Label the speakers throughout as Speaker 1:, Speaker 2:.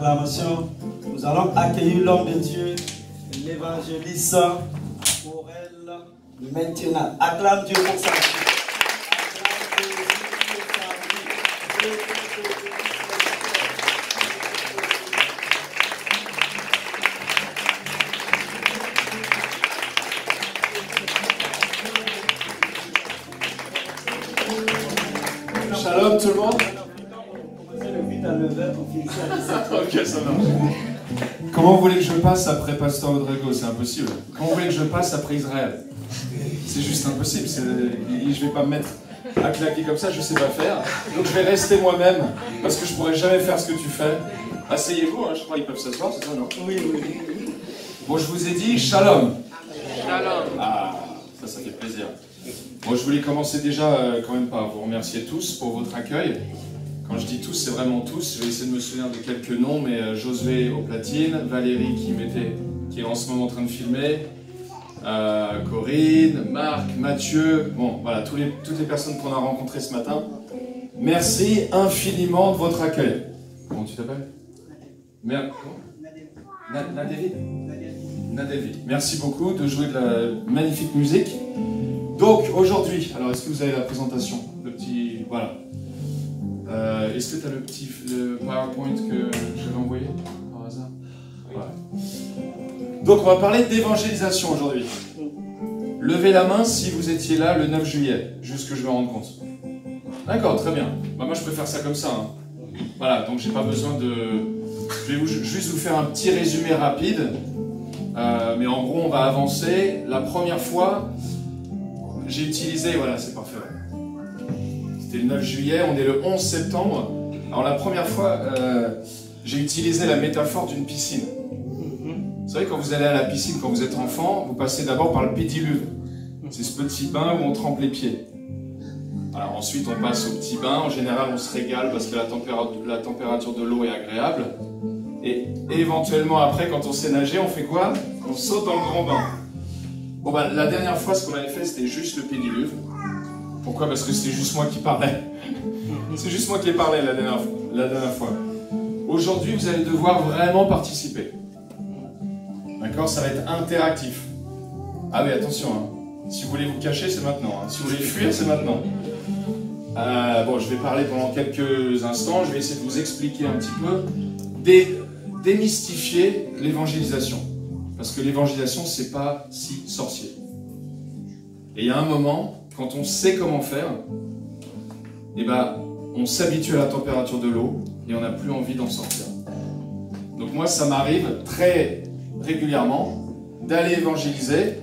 Speaker 1: acclamation, nous allons accueillir l'homme de Dieu, l'évangéliste Aurel maintenant. Acclame Dieu pour sa vie.
Speaker 2: Shalom tout le monde.
Speaker 1: Ok,
Speaker 2: ça marche. Comment vous voulez que je passe après Pasteur Rodrigo? C'est impossible. Comment vous voulez que je passe après Israël? C'est juste impossible. Je ne vais pas me mettre à claquer comme ça, je ne sais pas faire. Donc je vais rester moi-même, parce que je ne pourrai jamais faire ce que tu fais. Asseyez-vous, hein, je crois qu'ils peuvent s'asseoir, c'est ça, non?
Speaker 1: Oui, oui.
Speaker 2: Bon, je vous ai dit Shalom.
Speaker 3: Shalom.
Speaker 2: Ah, ça fait plaisir. Bon, je voulais commencer déjà quand même par vous remercier tous pour votre accueil. Quand je dis tous, c'est vraiment tous. Je vais essayer de me souvenir de quelques noms, mais Josué au platine, Valérie qui est en ce moment en train de filmer, Corinne, Marc, Mathieu, bon voilà, toutes les personnes qu'on a rencontrées ce matin. Merci infiniment de votre accueil. Comment tu t'appelles? Nadevi. Merci beaucoup de jouer de la magnifique musique. Donc aujourd'hui, alors est-ce que vous avez la présentation? Le petit, voilà. Est-ce que tu as le PowerPoint que j'avais envoyé par hasard? Voilà. Donc on va parler d'évangélisation aujourd'hui. Levez la main si vous étiez là le 9 juillet, juste que je me rende compte. D'accord, très bien. Bah, moi je peux faire ça comme ça. Hein. Voilà, donc j'ai pas besoin de... Je vais juste vous faire un petit résumé rapide. Mais en gros on va avancer. La première fois, j'ai utilisé... Voilà, c'est parfait. C'était le 9 juillet, on est le 11 septembre. Alors la première fois, j'ai utilisé la métaphore d'une piscine. Vous savez, quand vous allez à la piscine, quand vous êtes enfant, vous passez d'abord par le pédiluve. C'est ce petit bain où on trempe les pieds. Alors ensuite, on passe au petit bain. En général, on se régale parce que la température de l'eau est agréable. Et éventuellement, après, quand on sait nager, on fait quoi? On saute dans le grand bain. Bon, bah, la dernière fois, ce qu'on avait fait, c'était juste le pédiluve. Pourquoi? Parce que c'était juste moi qui parlais. C'est juste moi qui ai parlé la dernière fois. Aujourd'hui, vous allez devoir vraiment participer. D'accord? Ça va être interactif. Ah oui, attention. Hein. Si vous voulez vous cacher, c'est maintenant. Hein. Si vous voulez fuir, c'est maintenant. Bon, je vais parler pendant quelques instants. Je vais essayer de vous expliquer un petit peu, démystifier l'évangélisation. Parce que l'évangélisation, c'est pas si sorcier. Et il y a un moment, quand on sait comment faire, eh ben, on s'habitue à la température de l'eau et on n'a plus envie d'en sortir. Donc moi, ça m'arrive très régulièrement d'aller évangéliser,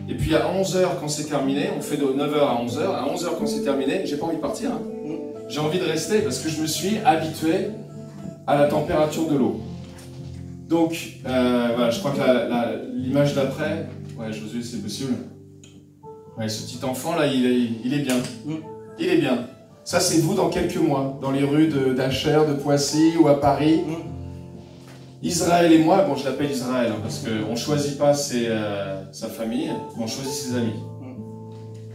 Speaker 2: et puis à 11h quand c'est terminé, on fait de 9h à 11h, à 11h quand c'est terminé, j'ai pas envie de partir. Hein. J'ai envie de rester parce que je me suis habitué à la température de l'eau. Donc, voilà, je crois que l'image d'après, ouais, Josué, c'est possible. Ouais, ce petit enfant là, il est bien. Il est bien. Ça, c'est vous dans quelques mois, dans les rues d'Acher, de Poissy ou à Paris. Israël et moi, bon, je l'appelle Israël, hein, parce qu'on ne choisit pas sa famille, on choisit ses amis.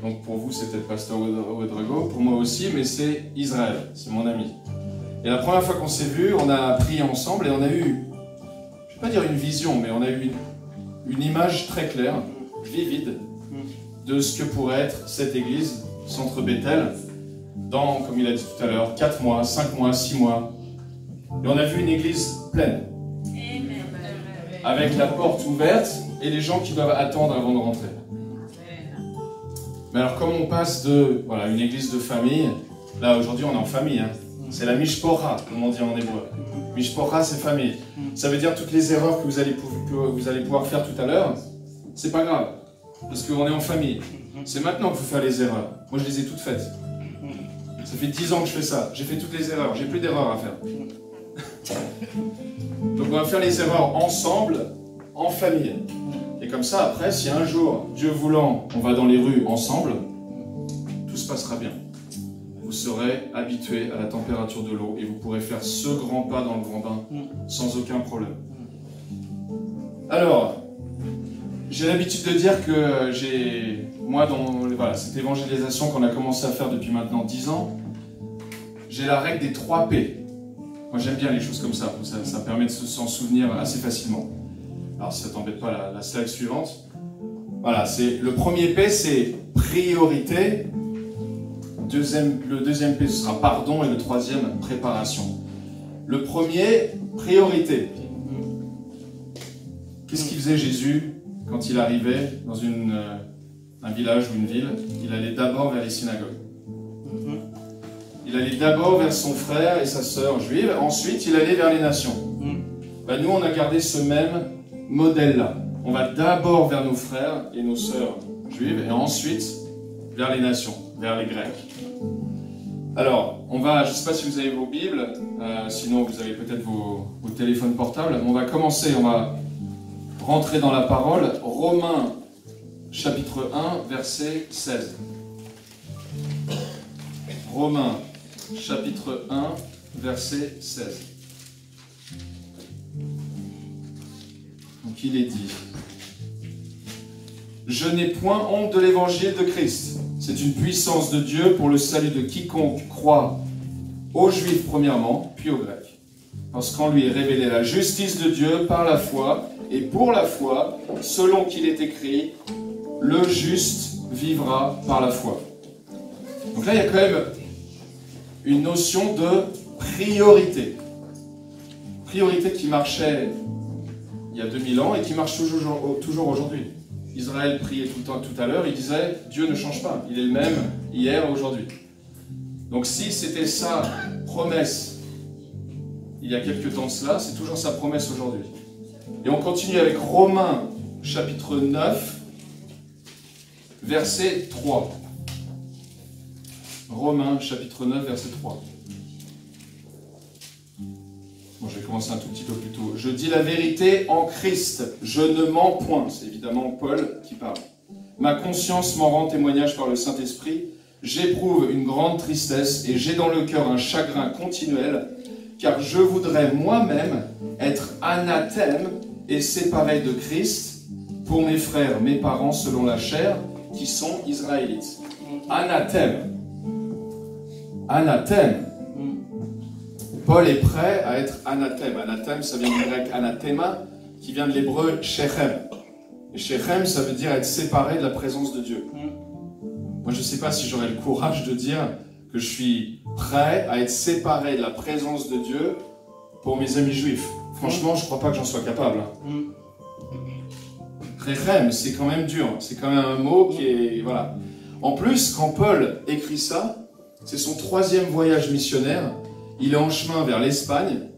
Speaker 2: Donc pour vous, c'est peut-être Pasteur Rodrigo, pour moi aussi, mais c'est Israël, c'est mon ami. Et la première fois qu'on s'est vus, on a prié ensemble et on a eu, je ne vais pas dire une vision, mais on a eu une image très claire, vivide, de ce que pourrait être cette église, Centre Bethel, dans, comme il a dit tout à l'heure, 4 mois, 5 mois, 6 mois. Et on a vu une église pleine, avec la porte ouverte et les gens qui doivent attendre avant de rentrer. Mais alors, comme on passe de voilà, une église de famille, là aujourd'hui on est en famille, hein. C'est la Mishpora, comme on dit en hébreu. Mishpora, c'est famille. Ça veut dire toutes les erreurs que vous allez pouvoir faire tout à l'heure, c'est pas grave, parce qu'on est en famille. C'est maintenant qu'il faut faire les erreurs. Moi, je les ai toutes faites. Ça fait 10 ans que je fais ça. J'ai fait toutes les erreurs. J'ai plus d'erreurs à faire. Donc, on va faire les erreurs ensemble, en famille. Et comme ça, après, si un jour, Dieu voulant, on va dans les rues ensemble, tout se passera bien. Vous serez habitué à la température de l'eau et vous pourrez faire ce grand pas dans le grand bain sans aucun problème. Alors, j'ai l'habitude de dire que moi, dans cette évangélisation qu'on a commencé à faire depuis maintenant 10 ans, j'ai la règle des 3 P. Moi j'aime bien les choses comme ça, ça permet de s'en souvenir assez facilement. Alors si ça t'embête pas, la slide suivante. Voilà, le premier P c'est priorité, le deuxième P ce sera pardon et le troisième préparation. Le premier, priorité. Qu'est-ce qu'il faisait Jésus quand il arrivait dans un village ou une ville? Il allait d'abord vers les synagogues. Il allait d'abord vers son frère et sa sœur juive, ensuite il allait vers les nations. Ben, nous on a gardé ce même modèle-là. On va d'abord vers nos frères et nos sœurs juives et ensuite vers les nations, vers les Grecs. Alors, je ne sais pas si vous avez vos Bibles, sinon vous avez peut-être vos téléphones portables. On va commencer, on va rentrer dans la parole. Romains, chapitre 1, verset 16. Romains, chapitre 1, verset 16. Donc il est dit: je n'ai point honte de l'évangile de Christ. C'est une puissance de Dieu pour le salut de quiconque croit, aux Juifs premièrement, puis aux Grecs. Parce qu'en lui est révélée la justice de Dieu par la foi, et pour la foi, selon qu'il est écrit, le juste vivra par la foi. Donc là, il y a quand même une notion de priorité. Priorité qui marchait il y a 2000 ans et qui marche toujours aujourd'hui. Israël priait tout à l'heure, il disait « Dieu ne change pas, il est le même hier et aujourd'hui ». Donc si c'était sa promesse il y a quelques temps de cela, c'est toujours sa promesse aujourd'hui. Et on continue avec Romains chapitre 9, verset 3. Romains chapitre 9, verset 3. Bon, je vais commencer un tout petit peu plus tôt. Je dis la vérité en Christ, je ne mens point. C'est évidemment Paul qui parle. Ma conscience m'en rend témoignage par le Saint-Esprit. J'éprouve une grande tristesse et j'ai dans le cœur un chagrin continuel, car je voudrais moi-même être anathème et séparé de Christ pour mes frères, mes parents selon la chair, qui sont israélites. Anathème. Anathème. Paul est prêt à être anathème. Anathème, ça vient du grec anathema, qui vient de l'hébreu shechem. Et shechem, ça veut dire être séparé de la présence de Dieu. Moi, je ne sais pas si j'aurais le courage de dire que je suis prêt à être séparé de la présence de Dieu pour mes amis juifs. Franchement, je ne crois pas que j'en sois capable. Shechem, c'est quand même dur. C'est quand même un mot qui est... Voilà. En plus, quand Paul écrit ça, c'est son 3e voyage missionnaire. Il est en chemin vers l'Espagne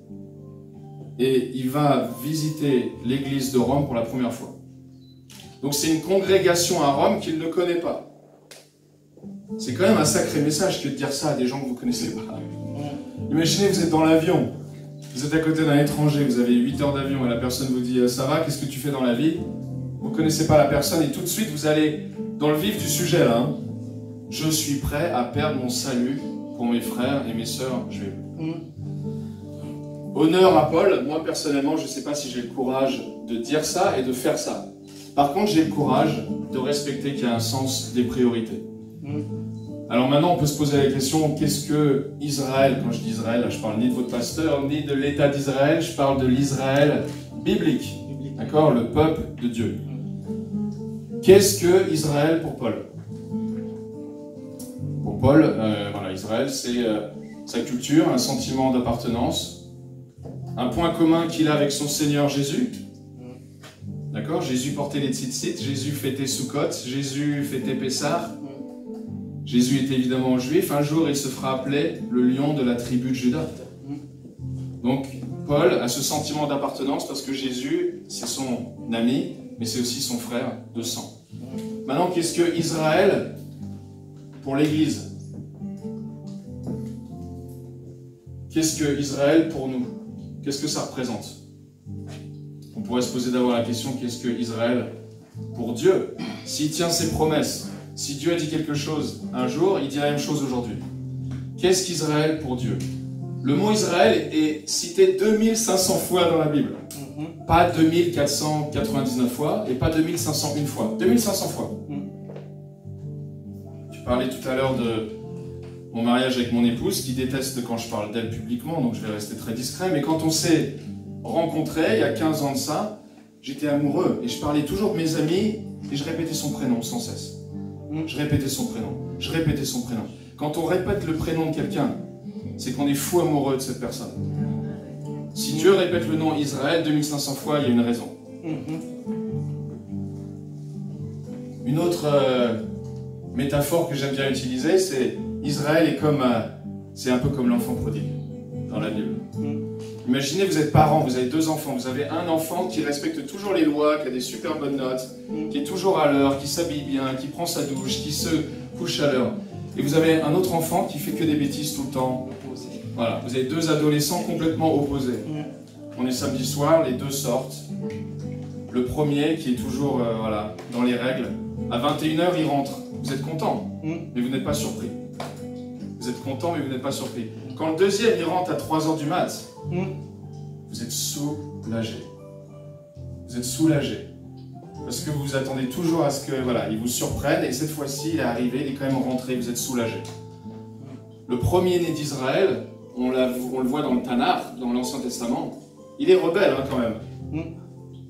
Speaker 2: et il va visiter l'église de Rome pour la première fois. Donc c'est une congrégation à Rome qu'il ne connaît pas. C'est quand même un sacré message que de dire ça à des gens que vous ne connaissez pas. Imaginez, vous êtes dans l'avion, vous êtes à côté d'un étranger, vous avez 8 heures d'avion et la personne vous dit « Ça va, qu'est-ce que tu fais dans la vie ?» Vous ne connaissez pas la personne et tout de suite vous allez dans le vif du sujet là. Hein. Je suis prêt à perdre mon salut pour mes frères et mes sœurs juives. Honneur à Paul, moi personnellement je ne sais pas si j'ai le courage de dire ça et de faire ça. Par contre j'ai le courage de respecter qu'il y a un sens des priorités. Alors maintenant on peut se poser la question, qu'est-ce que Israël, quand je dis Israël, là, je parle ni de votre pasteur, ni de l'État d'Israël, je parle de l'Israël biblique, d'accord, le peuple de Dieu. Qu'est-ce que Israël pour Paul? Pour Paul, voilà, Israël c'est sa culture, un sentiment d'appartenance, un point commun qu'il a avec son Seigneur Jésus. D'accord? Jésus portait les tzitzit, Jésus fêtait Sukkot, Jésus fêtait Pessah. Jésus était évidemment juif. Un jour, il se fera appeler le lion de la tribu de Juda. Donc, Paul a ce sentiment d'appartenance parce que Jésus, c'est son ami, mais c'est aussi son frère de sang. Maintenant, qu'est-ce que Israël pour l'Église? Qu'est-ce que Israël pour nous? Qu'est-ce que ça représente? On pourrait se poser d'abord la question, qu'est-ce que Israël pour Dieu? S'il tient ses promesses, si Dieu a dit quelque chose un jour, il dit la même chose aujourd'hui. Qu'est-ce qu'Israël pour Dieu? Le mot Israël est cité 2500 fois dans la Bible. Pas 2499 fois et pas 2501 fois. 2500 fois. Tu parlais tout à l'heure de... mon mariage avec mon épouse, qui déteste quand je parle d'elle publiquement, donc je vais rester très discret, mais quand on s'est rencontrés, il y a 15 ans de ça, j'étais amoureux, et je parlais toujours de mes amis, et je répétais son prénom sans cesse. Je répétais son prénom, je répétais son prénom. Quand on répète le prénom de quelqu'un, c'est qu'on est fou amoureux de cette personne. Si Dieu répète le nom Israël 2500 fois, il y a une raison. Une autre métaphore que j'aime bien utiliser, c'est Israël est comme, c'est un peu comme l'enfant prodigue dans la Bible. Imaginez, vous êtes parents, vous avez 2 enfants, vous avez un enfant qui respecte toujours les lois, qui a des super bonnes notes, qui est toujours à l'heure, qui s'habille bien, qui prend sa douche, qui se couche à l'heure. Et vous avez un autre enfant qui fait que des bêtises tout le temps. Voilà, vous avez 2 adolescents complètement opposés. On est samedi soir, les 2 sortent. Le premier qui est toujours voilà, dans les règles, à 21 h il rentre. Vous êtes content, mais vous n'êtes pas surpris. Vous êtes content, mais vous n'êtes pas surpris. Quand le deuxième il rentre à 3 h du mat, vous êtes soulagé. Vous êtes soulagé. Parce que vous vous attendez toujours à ce que, voilà, il vous surprenne, et cette fois-ci, il est arrivé, il est quand même rentré, vous êtes soulagé. Le premier-né d'Israël, on le voit dans le Tanakh, dans l'Ancien Testament, il est rebelle hein, quand même.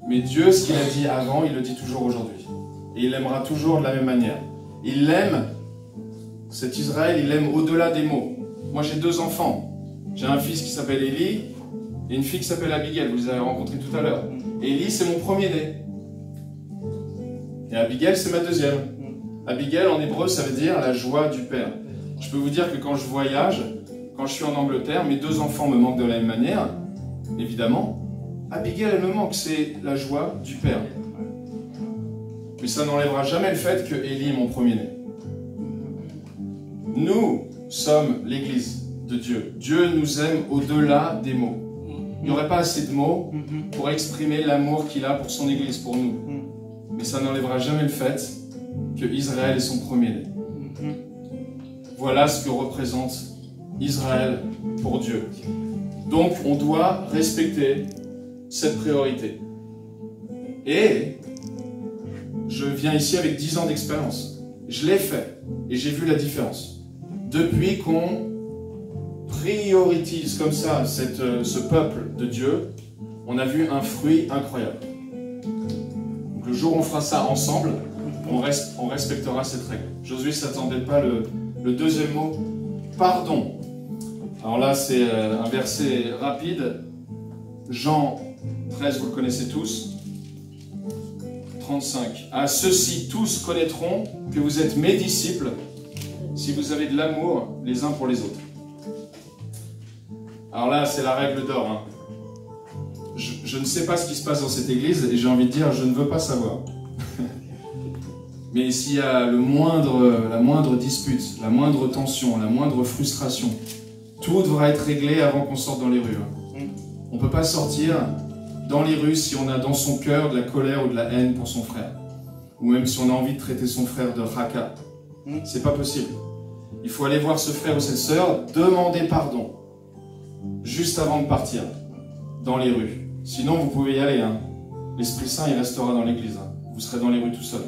Speaker 2: Mais Dieu, ce qu'il a dit avant, il le dit toujours aujourd'hui. Et il l'aimera toujours de la même manière. Il l'aime, cet Israël, il l'aime au-delà des mots. Moi j'ai 2 enfants. J'ai un fils qui s'appelle Élie et une fille qui s'appelle Abigail, vous les avez rencontrés tout à l'heure. Et Élie, c'est mon premier-né. Et Abigail, c'est ma deuxième. Abigail, en hébreu, ça veut dire la joie du Père. Je peux vous dire que quand je voyage, quand je suis en Angleterre, mes 2 enfants me manquent de la même manière, évidemment. Abigail, elle me manque, c'est la joie du Père. Mais ça n'enlèvera jamais le fait que Élie est mon premier-né. Nous sommes l'Église de Dieu. Dieu nous aime au-delà des mots. Il n'y aurait pas assez de mots pour exprimer l'amour qu'il a pour son Église, pour nous. Mais ça n'enlèvera jamais le fait que Israël est son premier-né. Voilà ce que représente Israël pour Dieu. Donc, on doit respecter cette priorité. Et je viens ici avec 10 ans d'expérience. Je l'ai fait et j'ai vu la différence. Depuis qu'on priorise comme ça ce peuple de Dieu, on a vu un fruit incroyable. Donc, le jour où on fera ça ensemble, on respectera cette règle. Josué ne s'attendait pas le deuxième mot, pardon. Alors là, c'est un verset rapide. Jean 13, vous le connaissez tous. 35. À ceux-ci tous connaîtront que vous êtes mes disciples si vous avez de l'amour les uns pour les autres. Alors là, c'est la règle d'or. Hein. Je ne sais pas ce qui se passe dans cette église et j'ai envie de dire, je ne veux pas savoir. Mais s'il y a la moindre dispute, la moindre tension, la moindre frustration, tout devra être réglé avant qu'on sorte dans les rues. On ne peut pas sortir dans les rues si on a dans son cœur de la colère ou de la haine pour son frère. Ou même si on a envie de traiter son frère de raka. C'est pas possible. Il faut aller voir ce frère ou cette sœur, demander pardon. Juste avant de partir. Dans les rues. Sinon, vous pouvez y aller. Hein. L'Esprit Saint, il restera dans l'église. Hein. Vous serez dans les rues tout seul.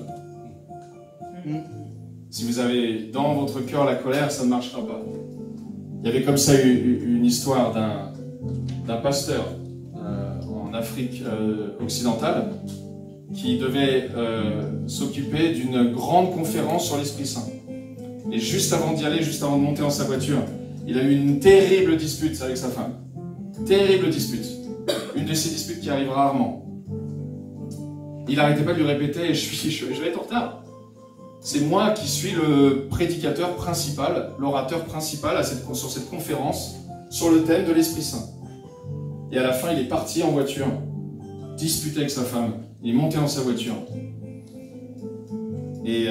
Speaker 2: Si vous avez dans votre cœur la colère, ça ne marchera pas. Il y avait comme ça une histoire d'un pasteur en Afrique occidentale qui devait s'occuper d'une grande conférence sur l'Esprit Saint. Et juste avant d'y aller, juste avant de monter dans sa voiture, il a eu une terrible dispute avec sa femme. Terrible dispute. Une de ces disputes qui arrive rarement. Il n'arrêtait pas de lui répéter, je vais être en retard. C'est moi qui suis le prédicateur principal, l'orateur principal sur cette conférence, sur le thème de l'Esprit Saint. Et à la fin, il est parti en voiture, disputer avec sa femme. Il est monté dans sa voiture. Et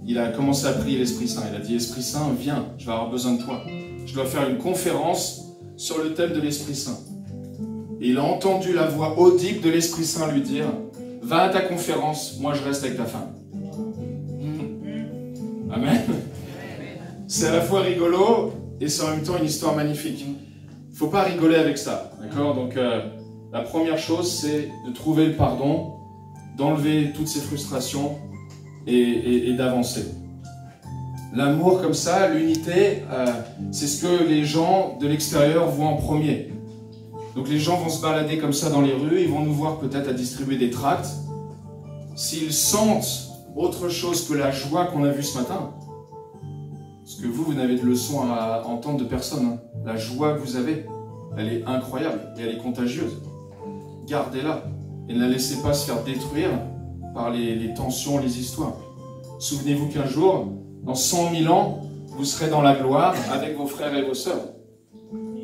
Speaker 2: il a commencé à prier l'Esprit Saint. Il a dit, Esprit Saint, viens, je vais avoir besoin de toi. Je dois faire une conférence sur le thème de l'Esprit Saint. Et il a entendu la voix audible de l'Esprit Saint lui dire, va à ta conférence, moi je reste avec ta femme. Amen. C'est à la fois rigolo et c'est en même temps une histoire magnifique. Il ne faut pas rigoler avec ça, d'accord? Donc la première chose, c'est de trouver le pardon, d'enlever toutes ces frustrations et d'avancer. L'amour comme ça, l'unité, c'est ce que les gens de l'extérieur voient en premier. Donc les gens vont se balader comme ça dans les rues, ils vont nous voir peut-être à distribuer des tracts. S'ils sentent autre chose que la joie qu'on a vue ce matin, parce que vous n'avez de leçon à entendre de personne, hein. La joie que vous avez, elle est incroyable et elle est contagieuse. Gardez-la et ne la laissez pas se faire détruire par les tensions, les histoires. Souvenez-vous qu'un jour, dans 100 000 ans, vous serez dans la gloire avec vos frères et vos sœurs.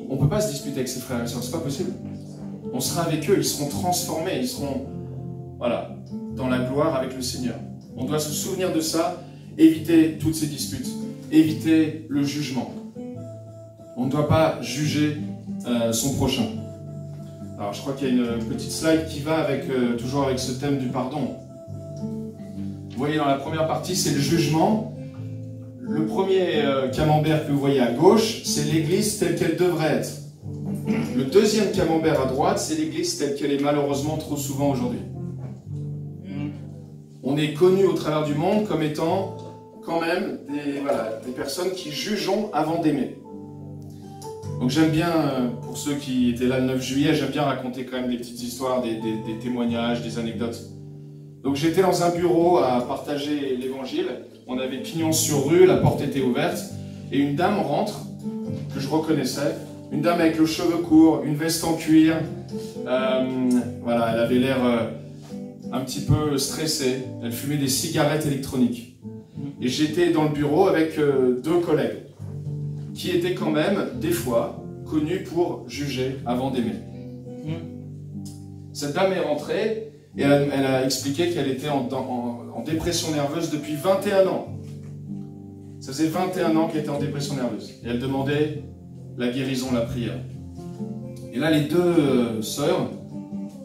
Speaker 2: On ne peut pas se disputer avec ses frères et sœurs, c'est pas possible. On sera avec eux, ils seront transformés, ils seront, voilà, dans la gloire avec le Seigneur. On doit se souvenir de ça, éviter toutes ces disputes, éviter le jugement. On ne doit pas juger son prochain. Alors je crois qu'il y a une petite slide qui va avec, toujours avec ce thème du pardon. Vous voyez dans la première partie, c'est le jugement. Le premier camembert que vous voyez à gauche, c'est l'Église telle qu'elle devrait être. Le deuxième camembert à droite, c'est l'Église telle qu'elle est malheureusement trop souvent aujourd'hui. On est connu au travers du monde comme étant quand même des personnes qui jugeons avant d'aimer. Donc j'aime bien, pour ceux qui étaient là le 9 juillet, j'aime bien raconter quand même des petites histoires, des témoignages, des anecdotes. Donc j'étais dans un bureau à partager l'évangile, on avait pignon sur rue, la porte était ouverte, et une dame rentre, que je reconnaissais, une dame avec le cheveu court, une veste en cuir, voilà, elle avait l'air un petit peu stressée, elle fumait des cigarettes électroniques. Et j'étais dans le bureau avec deux collègues, qui étaient quand même, des fois, connus pour juger avant d'aimer. Cette dame est rentrée, et elle a expliqué qu'elle était en dépression nerveuse depuis 21 ans. Ça faisait 21 ans qu'elle était en dépression nerveuse. Et elle demandait la guérison, la prière. Et là, les deux sœurs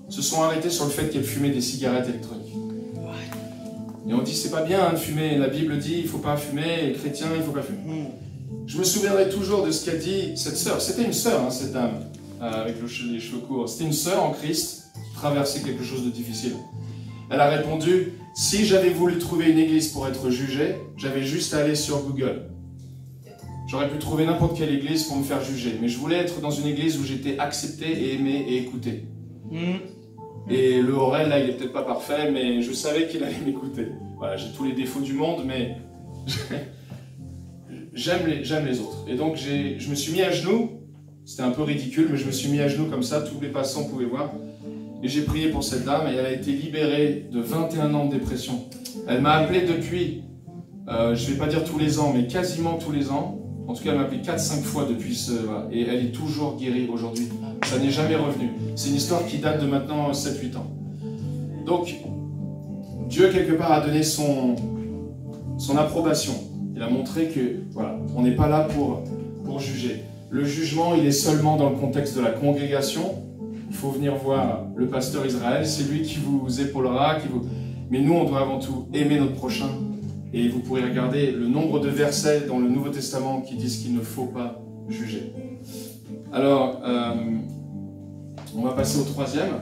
Speaker 2: se sont arrêtées sur le fait qu'elle fumait des cigarettes électroniques. Et on dit, c'est pas bien hein, de fumer. La Bible dit, il faut pas fumer. Les chrétiens, il faut pas fumer. Je me souviendrai toujours de ce qu'a dit cette sœur. C'était une sœur, hein, cette dame, avec les cheveux courts. C'était une sœur en Christ qui traversait quelque chose de difficile. Elle a répondu, si j'avais voulu trouver une église pour être jugée, j'avais juste à aller sur Google. J'aurais pu trouver n'importe quelle église pour me faire juger. Mais je voulais être dans une église où j'étais accepté et aimé et écouté. Et le Aurel, là, il est peut-être pas parfait, mais je savais qu'il allait m'écouter. Voilà, j'ai tous les défauts du monde, mais j'aime les autres. Et donc, je me suis mis à genoux. C'était un peu ridicule, mais je me suis mis à genoux comme ça, tous les passants pouvaient voir. Et j'ai prié pour cette dame, et elle a été libérée de 21 ans de dépression. Elle m'a appelé depuis, je ne vais pas dire tous les ans, mais quasiment tous les ans. En tout cas, elle m'a appelé 4-5 fois depuis voilà. Et elle est toujours guérie aujourd'hui. Ça n'est jamais revenu. C'est une histoire qui date de maintenant 7-8 ans. Donc, Dieu, quelque part, a donné son approbation. Il a montré que, voilà, on n'est pas là pour juger. Le jugement, il est seulement dans le contexte de la congrégation. Il faut venir voir le pasteur Israël, c'est lui qui vous épaulera, mais nous, on doit avant tout aimer notre prochain. Et vous pourrez regarder le nombre de versets dans le Nouveau Testament qui disent qu'il ne faut pas juger. Alors, on va passer au troisième.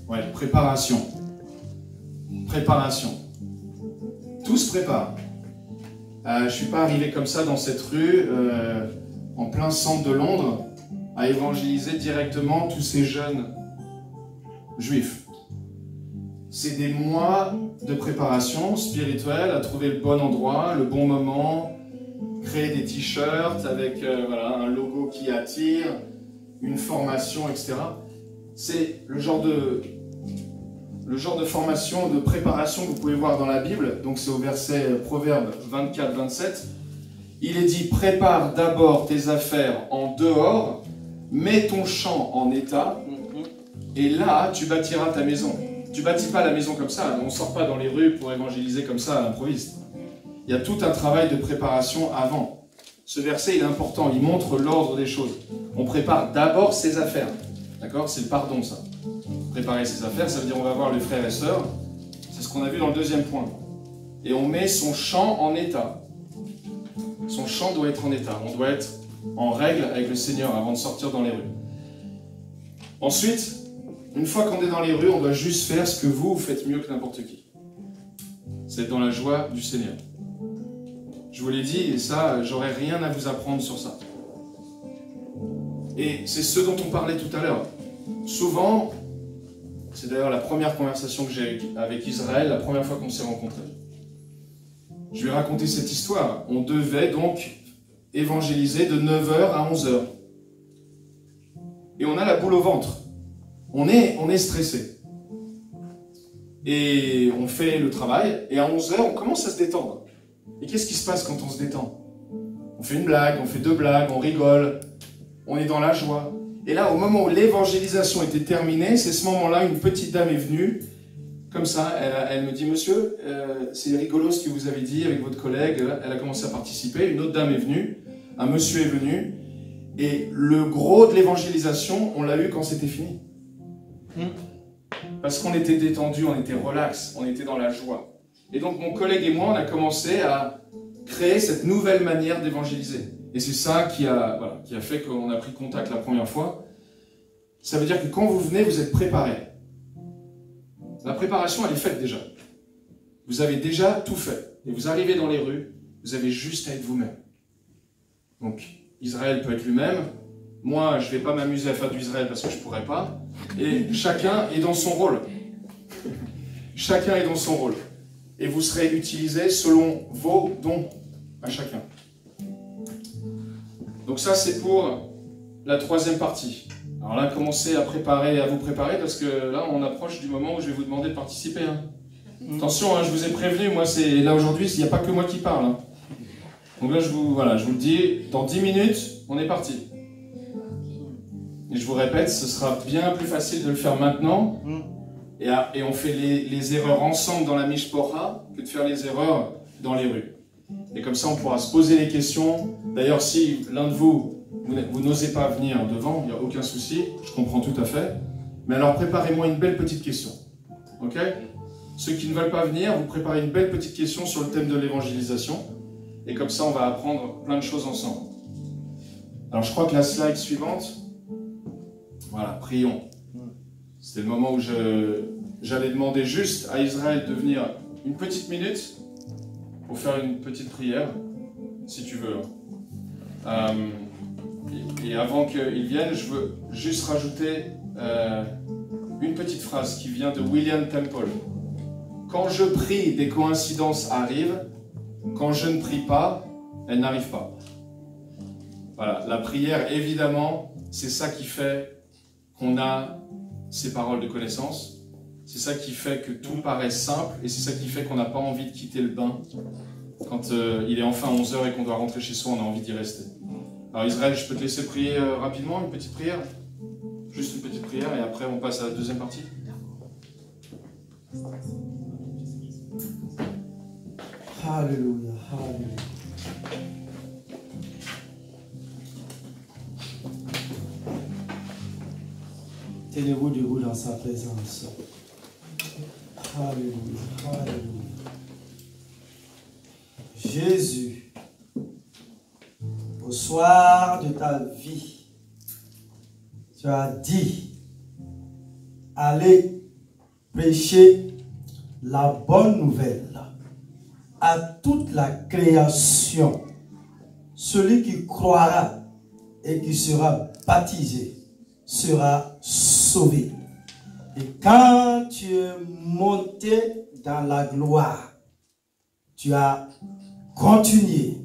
Speaker 2: Ouais, préparation. Préparation. Tout se prépare. Je ne suis pas arrivé comme ça dans cette rue, en plein centre de Londres, à évangéliser directement tous ces jeunes juifs. C'est des mois de préparation spirituelle, à trouver le bon endroit, le bon moment, créer des t-shirts avec voilà, un logo qui attire, une formation, etc. C'est le genre de formation, de préparation que vous pouvez voir dans la Bible. Donc c'est au verset Proverbe 24-27. Il est dit, prépare d'abord tes affaires en dehors, mets ton champ en état, et là tu bâtiras ta maison. Tu bâtis pas la maison comme ça, on ne sort pas dans les rues pour évangéliser comme ça à l'improviste. Il y a tout un travail de préparation avant. Ce verset il est important, il montre l'ordre des choses. On prépare d'abord ses affaires. D'accord? C'est le pardon ça. Préparer ses affaires, ça veut dire on va voir les frères et sœurs. C'est ce qu'on a vu dans le deuxième point. Et on met son champ en état. Son champ doit être en état. On doit être en règle avec le Seigneur avant de sortir dans les rues. Ensuite, une fois qu'on est dans les rues, on doit juste faire ce que vous faites mieux que n'importe qui. c'est être dans la joie du Seigneur. Je vous l'ai dit, et ça, j'aurais rien à vous apprendre sur ça. Et c'est ce dont on parlait tout à l'heure. Souvent, c'est d'ailleurs la première conversation que j'ai avec Israël, la première fois qu'on s'est rencontrés. Je lui ai raconté cette histoire. On devait donc évangéliser de 9h à 11h. Et on a la boule au ventre. On est stressé. Et on fait le travail, et à 11h, on commence à se détendre. Et qu'est-ce qui se passe quand on se détend? On fait une blague, on fait deux blagues, on rigole, on est dans la joie. Et là, au moment où l'évangélisation était terminée, c'est ce moment-là, une petite dame est venue, comme ça, elle me dit, monsieur, c'est rigolo ce que vous avez dit avec votre collègue, elle a commencé à participer, une autre dame est venue, un monsieur est venu, et le gros de l'évangélisation, on l'a eu quand c'était fini. Parce qu'on était détendu, on était relax, on était dans la joie. Et donc mon collègue et moi, on a commencé à créer cette nouvelle manière d'évangéliser. Et c'est ça qui a fait qu'on a pris contact la première fois. Ça veut dire que quand vous venez, vous êtes préparé. La préparation, elle est faite déjà. Vous avez déjà tout fait. Et vous arrivez dans les rues, vous avez juste à être vous-même. Donc, Israël peut être lui-même. Moi, je ne vais pas m'amuser à faire du Israël parce que je ne pourrais pas. Et chacun est dans son rôle. Chacun est dans son rôle. Et vous serez utilisé selon vos dons à chacun. Donc ça, c'est pour la troisième partie. Alors là, commencez à vous préparer, parce que là, on approche du moment où je vais vous demander de participer. Hein. Attention, hein, je vous ai prévenu, moi, là aujourd'hui, il n'y a pas que moi qui parle. Hein. Donc là, je vous le dis, dans 10 minutes, on est parti. Et je vous répète, ce sera bien plus facile de le faire maintenant. Et on fait les erreurs ensemble dans la Mishpora que de faire les erreurs dans les rues. Et comme ça, on pourra se poser les questions. D'ailleurs, si l'un de vous n'osez pas venir devant, il n'y a aucun souci, je comprends tout à fait. Mais alors, préparez-moi une belle petite question. Ok? Ceux qui ne veulent pas venir, vous préparez une belle petite question sur le thème de l'évangélisation. Et comme ça, on va apprendre plein de choses ensemble. Alors, je crois que la slide suivante... Voilà, prions. C'était le moment où j'allais demander juste à Israël de venir une petite minute pour faire une petite prière, si tu veux. Et avant qu'ils viennent, je veux juste rajouter une petite phrase qui vient de William Temple. Quand je prie, des coïncidences arrivent. Quand je ne prie pas, elles n'arrivent pas. Voilà, la prière, évidemment, c'est ça qui fait qu'on a ces paroles de connaissance. C'est ça qui fait que tout paraît simple, et c'est ça qui fait qu'on n'a pas envie de quitter le bain. Quand il est enfin 11h et qu'on doit rentrer chez soi, on a envie d'y rester. Alors Israël, je peux te laisser prier rapidement, une petite prière? Juste une petite prière, et après on passe à la deuxième partie.
Speaker 1: Alléluia, alléluia. Tenez-vous debout dans sa présence. Alléluia, alléluia. Jésus, au soir de ta vie, tu as dit, allez prêcher la bonne nouvelle à toute la création. Celui qui croira et qui sera baptisé sera sauvé. Et quand tu es monté dans la gloire, tu as continué,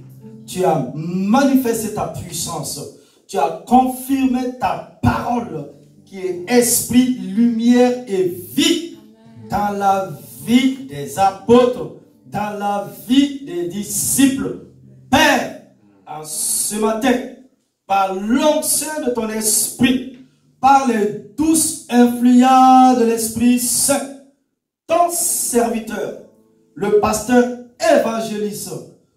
Speaker 1: tu as manifesté ta puissance, tu as confirmé ta parole qui est esprit, lumière et vie dans la vie des apôtres, dans la vie des disciples. Père, en ce matin, par l'onction de ton esprit, par les douces influences de l'Esprit Saint, ton serviteur, le pasteur évangéliste,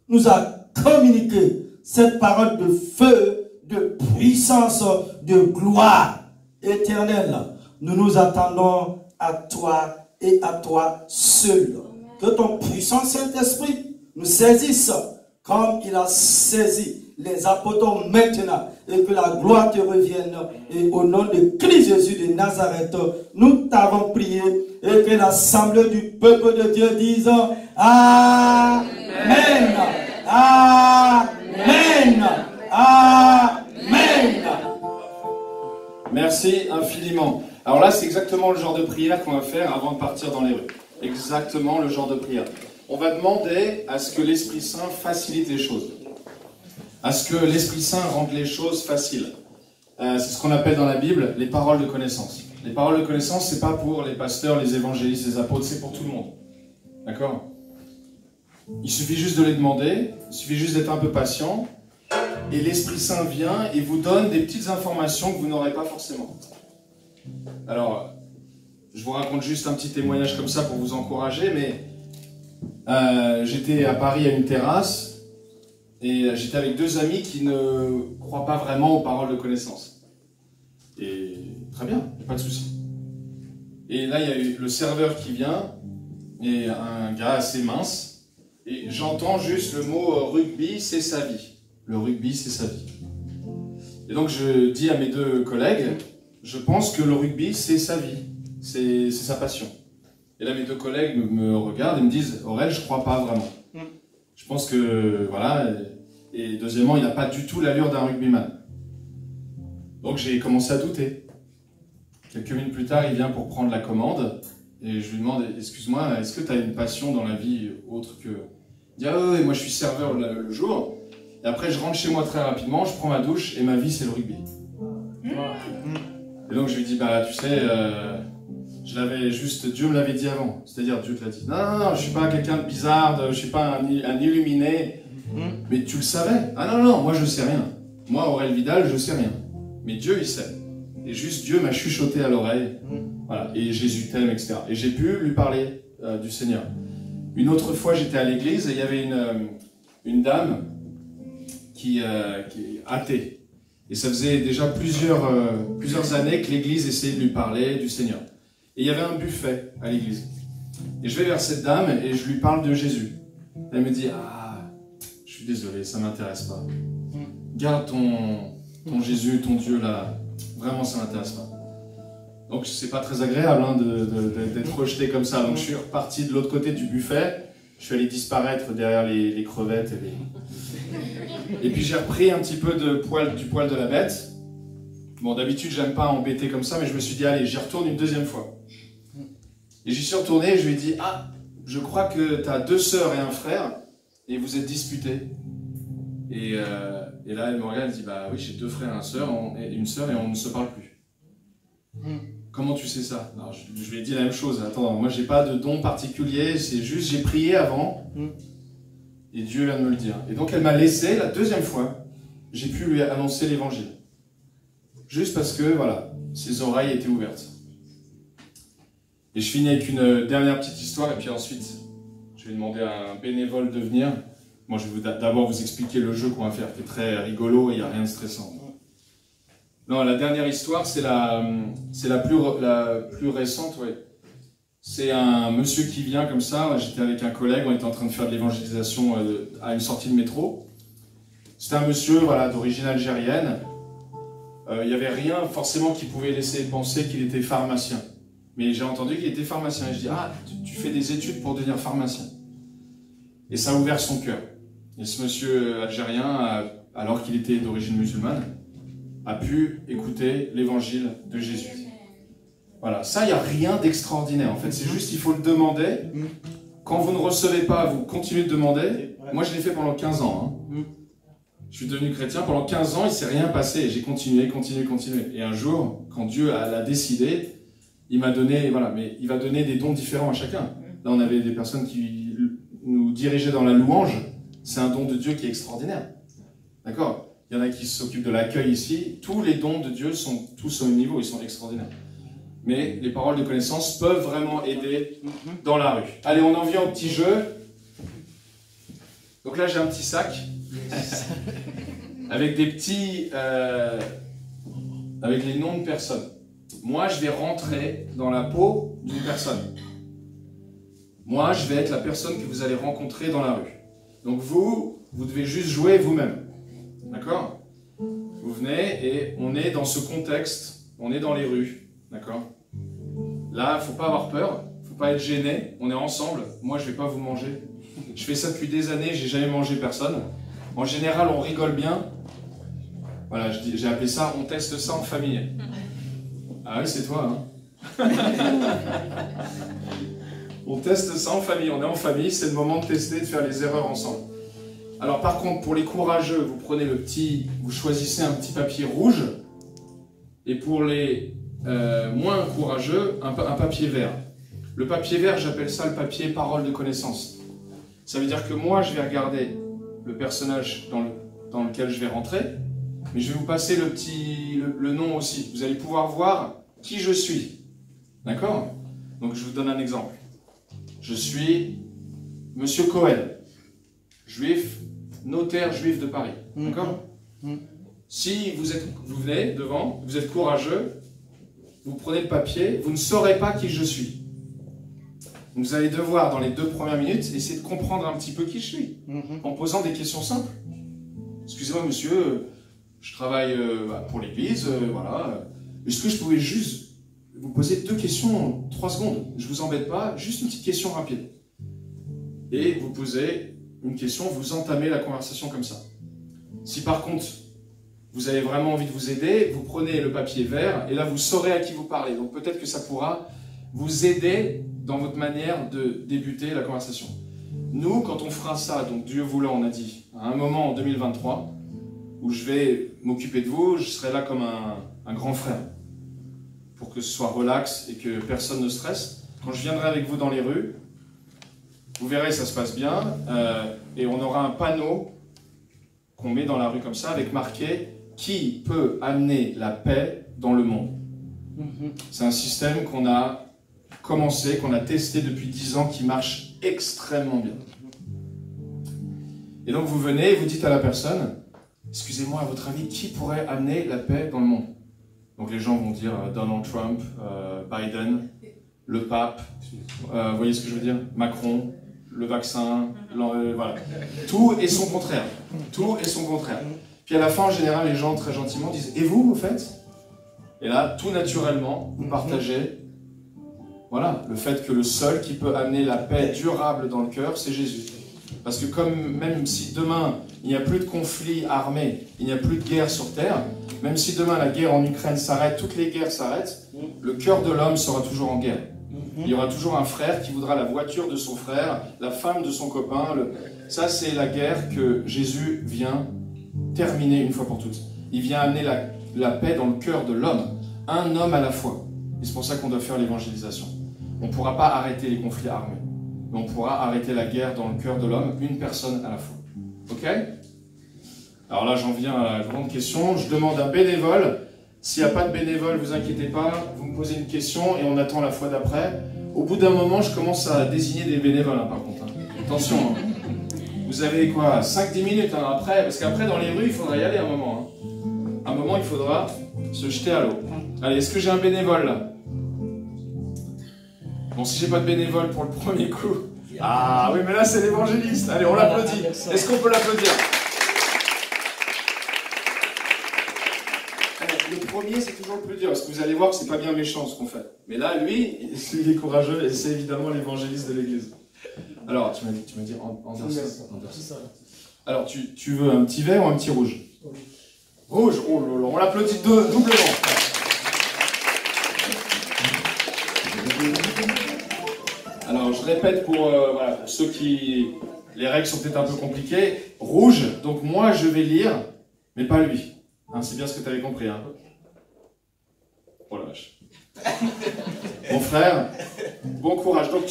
Speaker 1: nous a communiqué cette parole de feu, de puissance, de gloire éternelle. Nous nous attendons à toi et à toi seul. Que ton puissant Saint-Esprit nous saisisse comme il a saisi les apôtres maintenant, et que la gloire te revienne. Et au nom de Christ Jésus de Nazareth, nous t'avons prié et que l'assemblée du peuple de Dieu dise Amen. Amen. Amen.
Speaker 2: Merci infiniment. Alors là, c'est exactement le genre de prière qu'on va faire avant de partir dans les rues. Exactement le genre de prière. On va demander à ce que l'Esprit Saint facilite les choses. À ce que l'Esprit Saint rende les choses faciles. C'est ce qu'on appelle dans la Bible les paroles de connaissance. Les paroles de connaissance, c'est pas pour les pasteurs, les évangélistes, les apôtres, c'est pour tout le monde. D'accord? Il suffit juste de les demander, il suffit juste d'être un peu patient, et l'Esprit Saint vient et vous donne des petites informations que vous n'aurez pas forcément. Alors, je vous raconte juste un petit témoignage comme ça pour vous encourager, mais j'étais à Paris à une terrasse, et j'étais avec deux amis qui ne croient pas vraiment aux paroles de connaissance. Et très bien, pas de souci. Et là, il y a eu le serveur qui vient, et un gars assez mince, et j'entends juste le mot rugby, c'est sa vie. Le rugby, c'est sa vie. Et donc je dis à mes deux collègues, je pense que le rugby, c'est sa vie, c'est sa passion. Et là, mes deux collègues me regardent et me disent, Aurel, je crois pas vraiment. Je pense que, voilà, et deuxièmement, il n'a pas du tout l'allure d'un rugbyman. Donc j'ai commencé à douter. Quelques minutes plus tard, il vient pour prendre la commande, et je lui demande, excuse-moi, est-ce que tu as une passion dans la vie autre que... Il dit, ah oui, moi je suis serveur le jour, et après je rentre chez moi très rapidement, je prends ma douche, et ma vie c'est le rugby. Et donc je lui dis, bah tu sais, je l'avais juste, Dieu me l'avait dit avant, c'est-à-dire Dieu te l'a dit. Non, je suis pas quelqu'un de bizarre, je suis pas un illuminé, mais tu le savais. Ah non, moi je sais rien. Moi, Aurel Vidal, je sais rien. Mais Dieu, il sait. Et juste Dieu m'a chuchoté à l'oreille, voilà, et Jésus t'aime, etc. Et j'ai pu lui parler du Seigneur. Une autre fois, j'étais à l'église et il y avait une dame qui est athée. Et ça faisait déjà plusieurs années que l'église essayait de lui parler du Seigneur. Et il y avait un buffet à l'église. Et je vais vers cette dame et je lui parle de Jésus. Elle me dit, ah, je suis désolé, ça ne m'intéresse pas. Garde ton Jésus, ton Dieu là, vraiment ça ne m'intéresse pas. Donc c'est pas très agréable hein, d'être rejeté comme ça. Donc je suis reparti de l'autre côté du buffet, je suis allé disparaître derrière les crevettes et puis j'ai repris un petit peu du poil de la bête. Bon, d'habitude j'aime pas embêter comme ça, mais je me suis dit allez, j'y retourne une deuxième fois. Et j'y suis retourné et je lui ai dit, ah, je crois que tu as 2 sœurs et un frère et vous êtes disputés. Et là, elle me regarde, elle dit, bah oui, j'ai 2 frères et une sœur et on ne se parle plus. Comment tu sais ça? Alors, je lui ai dit la même chose. Attends, moi, j'ai pas de don particulier, c'est juste, j'ai prié avant et Dieu vient de me le dire. Et donc, elle m'a laissé, la deuxième fois, j'ai pu lui annoncer l'évangile. Juste parce que, voilà, ses oreilles étaient ouvertes. Et je finis avec une dernière petite histoire et puis ensuite, je vais demander à un bénévole de venir. Moi, je vais d'abord vous expliquer le jeu qu'on va faire, qui est très rigolo et il n'y a rien de stressant. Non, la dernière histoire, c'est la plus récente, ouais. C'est un monsieur qui vient comme ça, j'étais avec un collègue, on était en train de faire de l'évangélisation à une sortie de métro. C'était un monsieur, voilà, d'origine algérienne. Il n'y avait rien forcément qui pouvait laisser penser qu'il était pharmacien. Mais j'ai entendu qu'il était pharmacien. Et je dis, ah, tu fais des études pour devenir pharmacien. Et ça a ouvert son cœur. Et ce monsieur algérien, alors qu'il était d'origine musulmane, a pu écouter l'évangile de Jésus. Voilà, ça, il n'y a rien d'extraordinaire en fait. C'est juste, il faut le demander. Quand vous ne recevez pas, vous continuez de demander. Moi, je l'ai fait pendant 15 ans. Hein. Je suis devenu chrétien. Pendant 15 ans, il ne s'est rien passé. J'ai continué. Et un jour, quand Dieu l'a décidé, il m'a donné, voilà, mais il va donner des dons différents à chacun. Là, on avait des personnes qui nous dirigeaient dans la louange. C'est un don de Dieu qui est extraordinaire. D'accord? Il y en a qui s'occupent de l'accueil ici. Tous les dons de Dieu sont tous au même niveau, ils sont extraordinaires. Mais les paroles de connaissance peuvent vraiment aider dans la rue. Allez, on en vient au petit jeu. Donc là, j'ai un petit sac avec des petits... avec les noms de personnes. Moi, je vais rentrer dans la peau d'une personne. Moi, je vais être la personne que vous allez rencontrer dans la rue. Donc vous devez juste jouer vous-même. D'accord? Vous venez et on est dans ce contexte, on est dans les rues. D'accord? Là, il ne faut pas avoir peur. pas être gêné, on est ensemble, moi je vais pas vous manger. Je fais ça depuis des années, j'ai jamais mangé personne. En général, on rigole bien. Voilà, j'ai appelé ça, on teste ça en famille. Ah oui, c'est toi, hein. On teste ça en famille, on est en famille, c'est le moment de tester, de faire les erreurs ensemble. Alors par contre, pour les courageux, vous prenez vous choisissez un petit papier rouge, et pour les moins courageux, un papier vert. Le papier vert, j'appelle ça le papier parole de connaissance. Ça veut dire que moi, je vais regarder le personnage dans lequel je vais rentrer, mais je vais vous passer le nom aussi. Vous allez pouvoir voir qui je suis. D'accord? Donc je vous donne un exemple. Je suis Monsieur Cohen, juif, notaire juif de Paris. D'accord? Si vous venez devant, vous êtes courageux, vous prenez le papier, vous ne saurez pas qui je suis. Donc vous allez devoir, dans les 2 premières minutes, essayer de comprendre un petit peu qui je suis, en posant des questions simples. Excusez-moi monsieur, je travaille pour l'église, voilà. Est-ce que je pouvais juste vous poser 2 questions en 3 secondes? Je vous embête pas, juste une petite question rapide. Et vous posez une question, vous entamez la conversation comme ça. Si par contre, vous avez vraiment envie de vous aider, vous prenez le papier vert, et là vous saurez à qui vous parlez. Donc peut-être que ça pourra vous aider dans votre manière de débuter la conversation. Nous, quand on fera ça, donc Dieu voulant, on a dit, à un moment en 2023, où je vais m'occuper de vous, je serai là comme un grand frère, pour que ce soit relax et que personne ne stresse. Quand je viendrai avec vous dans les rues, vous verrez, ça se passe bien, et on aura un panneau qu'on met dans la rue comme ça, avec marqué « Qui peut amener la paix dans le monde ?» C'est un système qu'on a commencé, qu'on a testé depuis 10 ans, qui marche extrêmement bien. Et donc vous venez, vous dites à la personne, excusez-moi, à votre avis, qui pourrait amener la paix dans le monde? Donc les gens vont dire Donald Trump, Biden, le pape, vous voyez ce que je veux dire? Macron, le vaccin, voilà. Tout est son contraire. Tout est son contraire. Puis à la fin, en général, les gens très gentiment disent « Et vous, au fait ?» Et là, tout naturellement, vous partagez voilà, le fait que le seul qui peut amener la paix durable dans le cœur, c'est Jésus. Parce que même si demain, il n'y a plus de conflit armé, il n'y a plus de guerre sur Terre, même si demain la guerre en Ukraine s'arrête, toutes les guerres s'arrêtent, le cœur de l'homme sera toujours en guerre. Il y aura toujours un frère qui voudra la voiture de son frère, la femme de son copain. Ça, c'est la guerre que Jésus vient terminer une fois pour toutes. Il vient amener la paix dans le cœur de l'homme, un homme à la fois. Et c'est pour ça qu'on doit faire l'évangélisation. On ne pourra pas arrêter les conflits armés, mais on pourra arrêter la guerre dans le cœur de l'homme, une personne à la fois. Ok? Alors là, j'en viens à la grande question. Je demande un bénévole. S'il n'y a pas de bénévole, vous inquiétez pas, vous me posez une question et on attend la fois d'après. Au bout d'un moment, je commence à désigner des bénévoles, hein, par contre. Hein. Attention, hein. Vous avez quoi, 5-10 minutes hein, après, parce qu'après, dans les rues, il faudra y aller un moment. Hein. Un moment, il faudra se jeter à l'eau. Allez, est-ce que j'ai un bénévole là? Bon, si j'ai pas de bénévole pour le premier coup... Ah oui, mais là, c'est l'évangéliste. Allez, on l'applaudit. Est-ce qu'on peut l'applaudir? Le premier, c'est toujours le plus dur, parce que vous allez voir que c'est pas bien méchant ce qu'on fait. Mais là, lui, il est courageux, et c'est évidemment l'évangéliste de l'église. Alors, tu m'as dit Anderson. Alors, tu veux un petit vert ou un petit rouge? Rouge, oh là là, on l'applaudit doublement. Alors, je répète pour, voilà, pour ceux qui... Les règles sont peut-être un peu compliquées. Rouge, donc moi, je vais lire, mais pas lui. Hein, c'est bien ce que tu avais compris. Hein. Oh la vache. Mon frère, bon courage. Donc,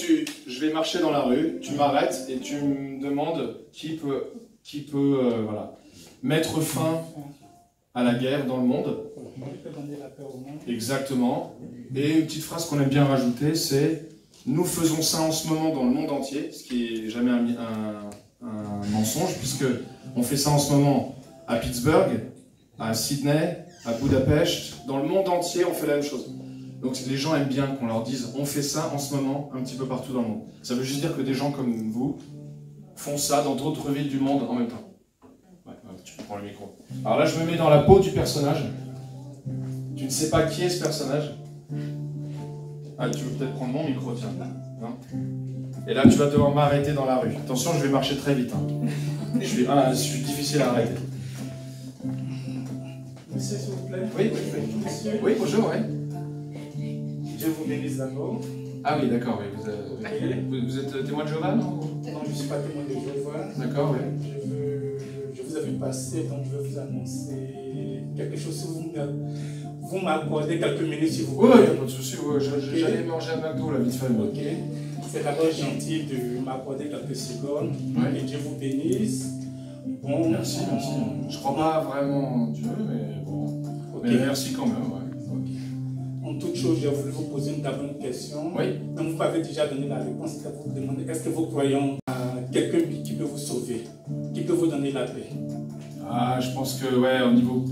Speaker 2: je vais marcher dans la rue, tu m'arrêtes et tu me demandes qui peut voilà, mettre fin à la guerre dans le monde. Exactement. Et une petite phrase qu'on aime bien rajouter, c'est « Nous faisons ça en ce moment dans le monde entier », ce qui n'est jamais un mensonge, puisque on fait ça en ce moment à Pittsburgh, à Sydney, à Budapest, dans le monde entier, on fait la même chose. Donc les gens aiment bien qu'on leur dise « On fait ça en ce moment, un petit peu partout dans le monde ». Ça veut juste dire que des gens comme vous font ça dans d'autres villes du monde en même temps. Ouais, tu peux prendre le micro. Alors là, je me mets dans la peau du personnage. Tu ne sais pas qui est ce personnage. Ah, tu veux peut-être prendre mon micro, tiens. Hein. Et là, tu vas devoir m'arrêter dans la rue. Attention, je vais marcher très vite. Hein. Je suis difficile à arrêter.
Speaker 3: Monsieur, s'il vous plaît.
Speaker 2: Oui,
Speaker 3: monsieur.
Speaker 2: Oui, bonjour, oui.
Speaker 3: Dieu vous bénisse d'abord.
Speaker 2: Ah oui, d'accord, oui. Vous êtes témoin de Jéhovah, non?
Speaker 3: Non, je ne suis pas témoin de Jéhovah.
Speaker 2: D'accord, oui.
Speaker 3: Je vous ai vu passer, donc je vais vous annoncer quelque chose. Si vous m'accordez quelques minutes, si vous voulez.
Speaker 2: Oui, pas de souci. J'allais manger à McDo, là, vite fait.
Speaker 3: Ok. C'est d'abord gentil de m'accorder quelques secondes.
Speaker 2: Ouais.
Speaker 3: Et Dieu vous bénisse. Bon,
Speaker 2: merci. Je crois pas vraiment en Dieu, mais bon. Okay. Mais merci quand même, ouais.
Speaker 3: Okay. En toute chose, j'ai voulu vous poser d'abord une question.
Speaker 2: Oui.
Speaker 3: Donc vous m'avez déjà donné la réponse. Vous demandez, est-ce que vous croyez en quelqu'un qui peut vous sauver, qui peut vous donner la paix?
Speaker 2: Ah, je pense que, ouais, au niveau...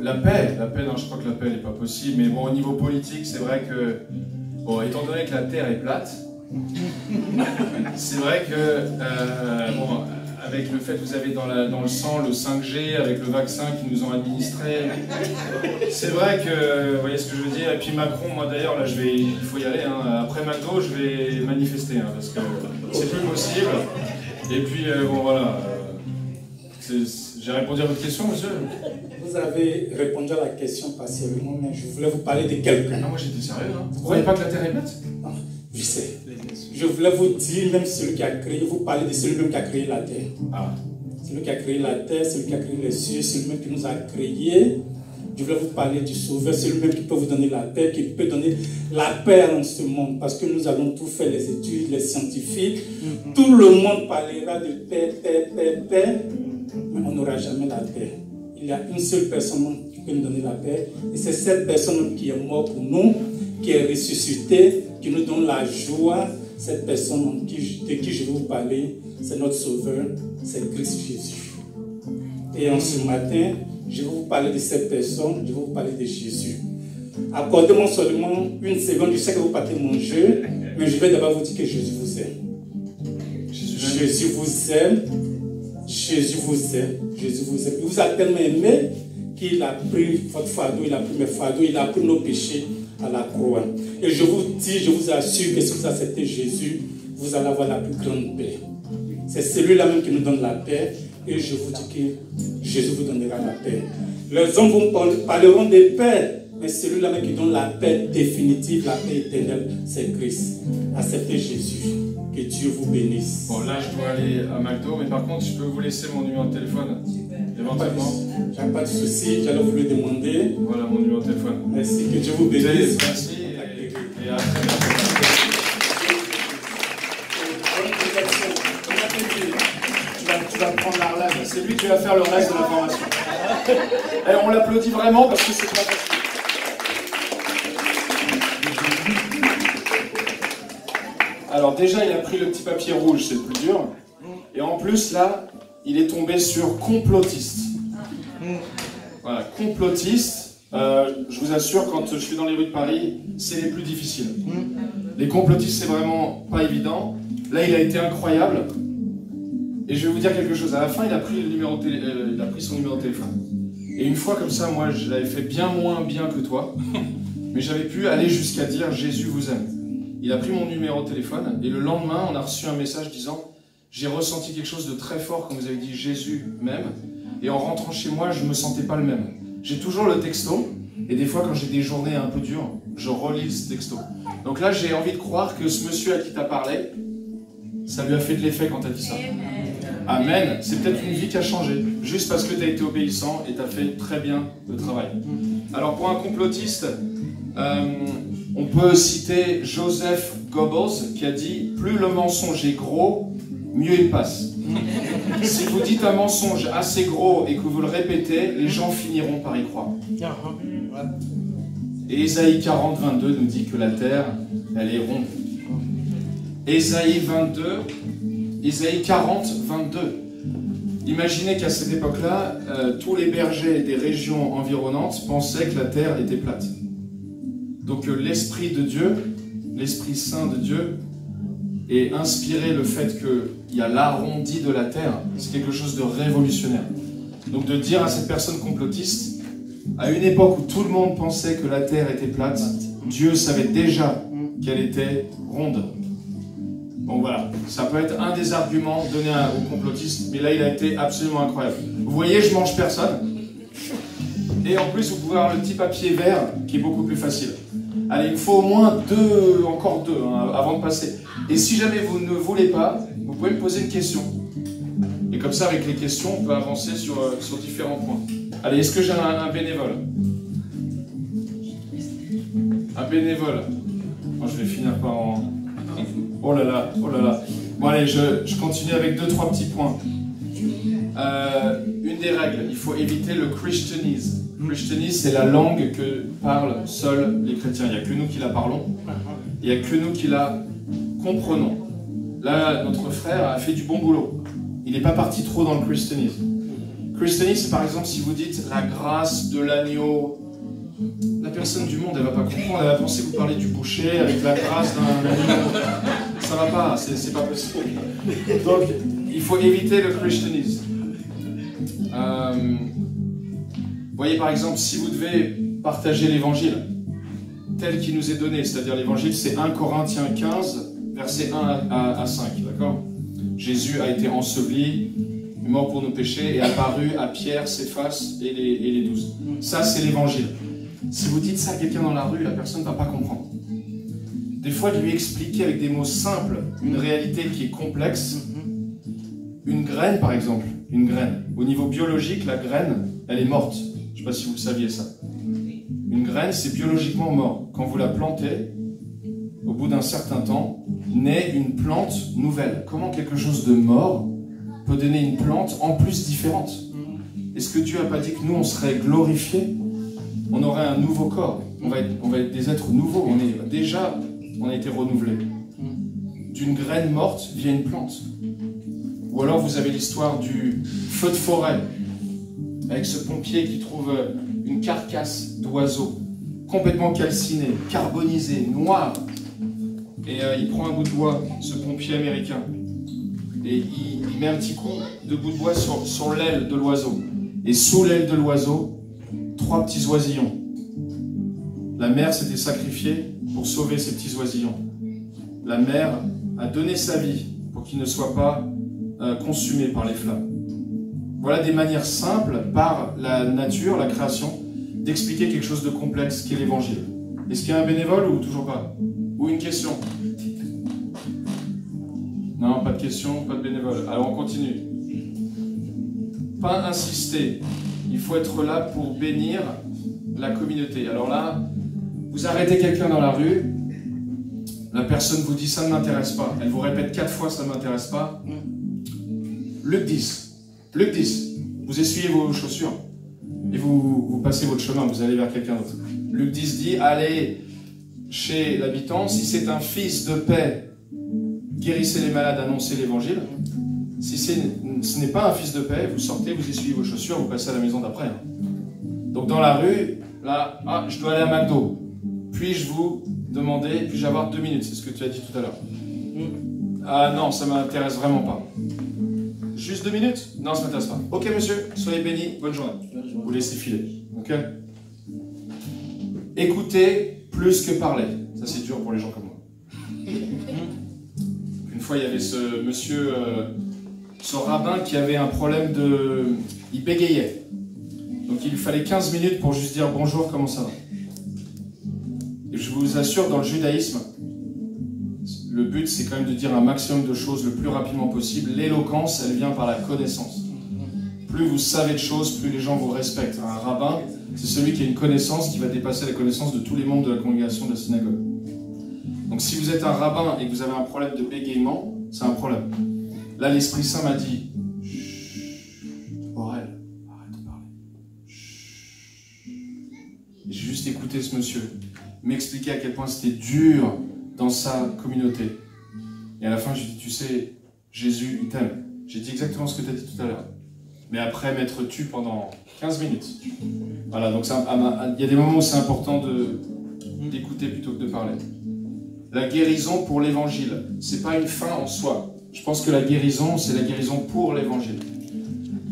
Speaker 2: La paix, non, je crois que la paix n'est pas possible, mais bon, au niveau politique, c'est vrai que, bon, étant donné que la Terre est plate, c'est vrai que, bon, avec le fait que vous avez dans le sang le 5G, avec le vaccin qu'ils nous ont administré, c'est vrai que, vous voyez ce que je veux dire. Et puis Macron, moi d'ailleurs, là, il faut y aller, hein. Après McDo, je vais manifester, hein, parce que c'est plus possible. Et puis, bon, voilà. J'ai répondu à votre question, monsieur?
Speaker 3: Vous avez répondu à la question partiellement, mais je voulais vous parler de quelqu'un.
Speaker 2: Non, moi j'étais sérieux, hein. Vous ne croyez pas que la Terre est plate?
Speaker 3: Non, je sais. Je voulais vous dire, même celui qui a créé, vous parlez de celui-même qui a créé la Terre.
Speaker 2: Ah.
Speaker 3: Celui qui a créé la Terre, celui qui a créé les cieux, celui-même qui nous a créés. Je voulais vous parler du Sauveur, celui-même qui peut vous donner la paix, qui peut donner la paix en ce monde. Parce que nous avons tout fait, les études, les scientifiques. Tout le monde parlera de paix, mais on n'aura jamais la paix. Il y a une seule personne qui peut nous donner la paix, et c'est cette personne qui est morte pour nous, qui est ressuscitée, qui nous donne la joie. Cette personne de qui je vais vous parler, c'est notre Sauveur, c'est Christ Jésus. Et en ce matin, je vais vous parler de cette personne, je vais vous parler de Jésus. Accordez-moi seulement une seconde, je sais que vous partez mon jeu, mais je vais d'abord vous dire que Jésus vous aime. Jésus vous aime. Jésus vous aime, Jésus vous aime. Il vous a tellement aimé qu'il a pris votre fardeau, il a pris mes fardeaux, il a pris nos péchés à la croix. Et je vous dis, je vous assure que si vous acceptez Jésus, vous allez avoir la plus grande paix. C'est celui-là même qui nous donne la paix. Et je vous dis que Jésus vous donnera la paix. Les hommes vous parleront de paix, mais celui-là même qui donne la paix définitive, la paix éternelle, c'est Christ. Acceptez Jésus. Que Dieu vous bénisse.
Speaker 2: Bon, là, je dois aller à McDo, mais par contre, je peux vous laisser mon numéro de téléphone. Éventuellement.
Speaker 3: Il n'y a pas de souci, j'allais vous le demander.
Speaker 2: Voilà mon numéro de téléphone.
Speaker 3: Merci, que Dieu vous bénisse.
Speaker 2: Merci et à très bientôt. Tu vas prendre la relève. C'est lui qui va faire le reste de la formation. Et on l'applaudit vraiment parce que c'est pas facile. Alors déjà, il a pris le petit papier rouge, c'est le plus dur. Et en plus, là, il est tombé sur complotiste. Voilà, complotiste. Je vous assure, quand je suis dans les rues de Paris, c'est les plus difficiles. Les complotistes, c'est vraiment pas évident. Là, il a été incroyable. Et je vais vous dire quelque chose. À la fin, il a pris son numéro de téléphone. Et une fois comme ça, moi, je l'avais fait bien moins bien que toi. Mais j'avais pu aller jusqu'à dire « Jésus vous aime ». Il a pris mon numéro de téléphone et le lendemain, on a reçu un message disant « J'ai ressenti quelque chose de très fort quand vous avez dit Jésus m'aime. Et en rentrant chez moi, je ne me sentais pas le même. » J'ai toujours le texto et des fois, quand j'ai des journées un peu dures, je relis ce texto. Donc là, j'ai envie de croire que ce monsieur à qui tu as parlé, ça lui a fait de l'effet quand tu as dit ça. Amen. C'est peut-être une vie qui a changé, juste parce que tu as été obéissant et tu as fait très bien le travail. Alors pour un complotiste, on peut citer Joseph Goebbels qui a dit « Plus le mensonge est gros, mieux il passe. » Si vous dites un mensonge assez gros et que vous le répétez, les gens finiront par y croire. Et Ésaïe 40, 22 nous dit que la terre, elle est ronde. Ésaïe 40, 22. Imaginez qu'à cette époque-là, tous les bergers des régions environnantes pensaient que la terre était plate. Donc l'Esprit de Dieu, l'Esprit Saint de Dieu, est inspiré le fait qu'il y a l'arrondi de la terre. C'est quelque chose de révolutionnaire. Donc de dire à cette personne complotiste, à une époque où tout le monde pensait que la terre était plate, Dieu savait déjà qu'elle était ronde. Bon voilà, ça peut être un des arguments donnés aux complotistes, mais là il a été absolument incroyable. Vous voyez, je mange personne. Et en plus, vous pouvez avoir le petit papier vert qui est beaucoup plus facile. Allez, il faut au moins encore deux avant de passer. Et si jamais vous ne voulez pas, vous pouvez me poser une question. Et comme ça, avec les questions, on peut avancer sur différents points. Allez, est-ce que j'ai un bénévole? Un bénévole. Moi, je vais finir par en... Oh là là, oh là là. Bon allez, je continue avec 2-3 petits points. Une des règles, il faut éviter le christianisme. Le christianisme, c'est la langue que parlent seuls les chrétiens. Il n'y a que nous qui la parlons. Il n'y a que nous qui la comprenons. Là, notre frère a fait du bon boulot. Il n'est pas parti trop dans le christianisme. Le christianisme, c'est par exemple si vous dites la grâce de l'agneau. La personne du monde, elle ne va pas comprendre. Elle va penser que vous parlez du boucher avec la grâce d'un agneau. Ça va pas, c'est pas possible. Donc, il faut éviter le christianisme. Vous voyez par exemple, si vous devez partager l'évangile tel qu'il nous est donné, c'est-à-dire l'évangile, c'est 1 Corinthiens 15, versets 1 à 5, d'accord? Jésus a été enseveli, mort pour nos péchés, et apparu à Pierre, Céphas et les 12. Ça, c'est l'évangile. Si vous dites ça à quelqu'un dans la rue, la personne ne va pas comprendre. Des fois, de lui expliquer avec des mots simples une réalité qui est complexe. Une graine, par exemple, une graine. Au niveau biologique, la graine, elle est morte. Je ne sais pas si vous le saviez ça. Une graine, c'est biologiquement mort. Quand vous la plantez, au bout d'un certain temps, naît une plante nouvelle. Comment quelque chose de mort peut donner une plante en plus différente? Est-ce que Dieu n'a pas dit que nous, on serait glorifiés? On aurait un nouveau corps. On va être des êtres nouveaux. On a été renouvelés. D'une graine morte vient une plante. Ou alors vous avez l'histoire du feu de forêt, avec ce pompier qui trouve une carcasse d'oiseau, complètement calcinée, carbonisée, noire. Et il prend un bout de bois, ce pompier américain, et il met un petit coup de bout de bois sur l'aile de l'oiseau. Et sous l'aile de l'oiseau, 3 petits oisillons. La mère s'était sacrifiée pour sauver ces petits oisillons. La mère a donné sa vie pour qu'ils ne soient pas consumés par les flammes. Voilà des manières simples, par la nature, la création, d'expliquer quelque chose de complexe qu'est l'évangile. Est-ce qu'il y a un bénévole ou toujours pas? Ou une question? Non, pas de question, pas de bénévole. Alors on continue. Pas insister. Il faut être là pour bénir la communauté. Alors là, vous arrêtez quelqu'un dans la rue, la personne vous dit ça ne m'intéresse pas. Elle vous répète 4 fois ça ne m'intéresse pas. Luc 10. Luc 10. Vous essuyez vos chaussures et vous passez votre chemin, vous allez vers quelqu'un d'autre. Luc 10 dit, allez chez l'habitant, si c'est un fils de paix, guérissez les malades, annoncez l'évangile. Si ce n'est pas un fils de paix, vous sortez, vous essuyez vos chaussures, vous passez à la maison d'après. Donc dans la rue, là, je dois aller à McDo. Puis-je vous demander, puis-je avoir 2 minutes? C'est ce que tu as dit tout à l'heure. Ah non, ça ne m'intéresse vraiment pas. Juste 2 minutes? Non, ça ne m'intéresse pas. Ok monsieur, soyez bénis, bonne journée. Vous laissez filer. Ok? Écoutez plus que parler. Ça c'est dur pour les gens comme moi. Une fois, il y avait ce monsieur, ce rabbin qui avait un problème de... Il bégayait. Donc il lui fallait 15 minutes pour juste dire bonjour, comment ça va? Et je vous assure, dans le judaïsme, le but c'est quand même de dire un maximum de choses le plus rapidement possible. L'éloquence, elle vient par la connaissance. Plus vous savez de choses, plus les gens vous respectent. Un rabbin, c'est celui qui a une connaissance qui va dépasser la connaissance de tous les membres de la congrégation de la synagogue. Donc si vous êtes un rabbin et que vous avez un problème de bégaiement, c'est un problème. Là, l'Esprit Saint m'a dit, Aurel, arrête de parler. J'ai juste écouté ce monsieur m'expliquer à quel point c'était dur dans sa communauté. Et à la fin, je lui ai dit, tu sais, Jésus, il t'aime. J'ai dit exactement ce que tu as dit tout à l'heure. Mais après m'être tu pendant 15 minutes. Voilà, donc il y a des moments où c'est important d'écouter plutôt que de parler. La guérison pour l'évangile, c'est pas une fin en soi. Je pense que la guérison, c'est la guérison pour l'évangile.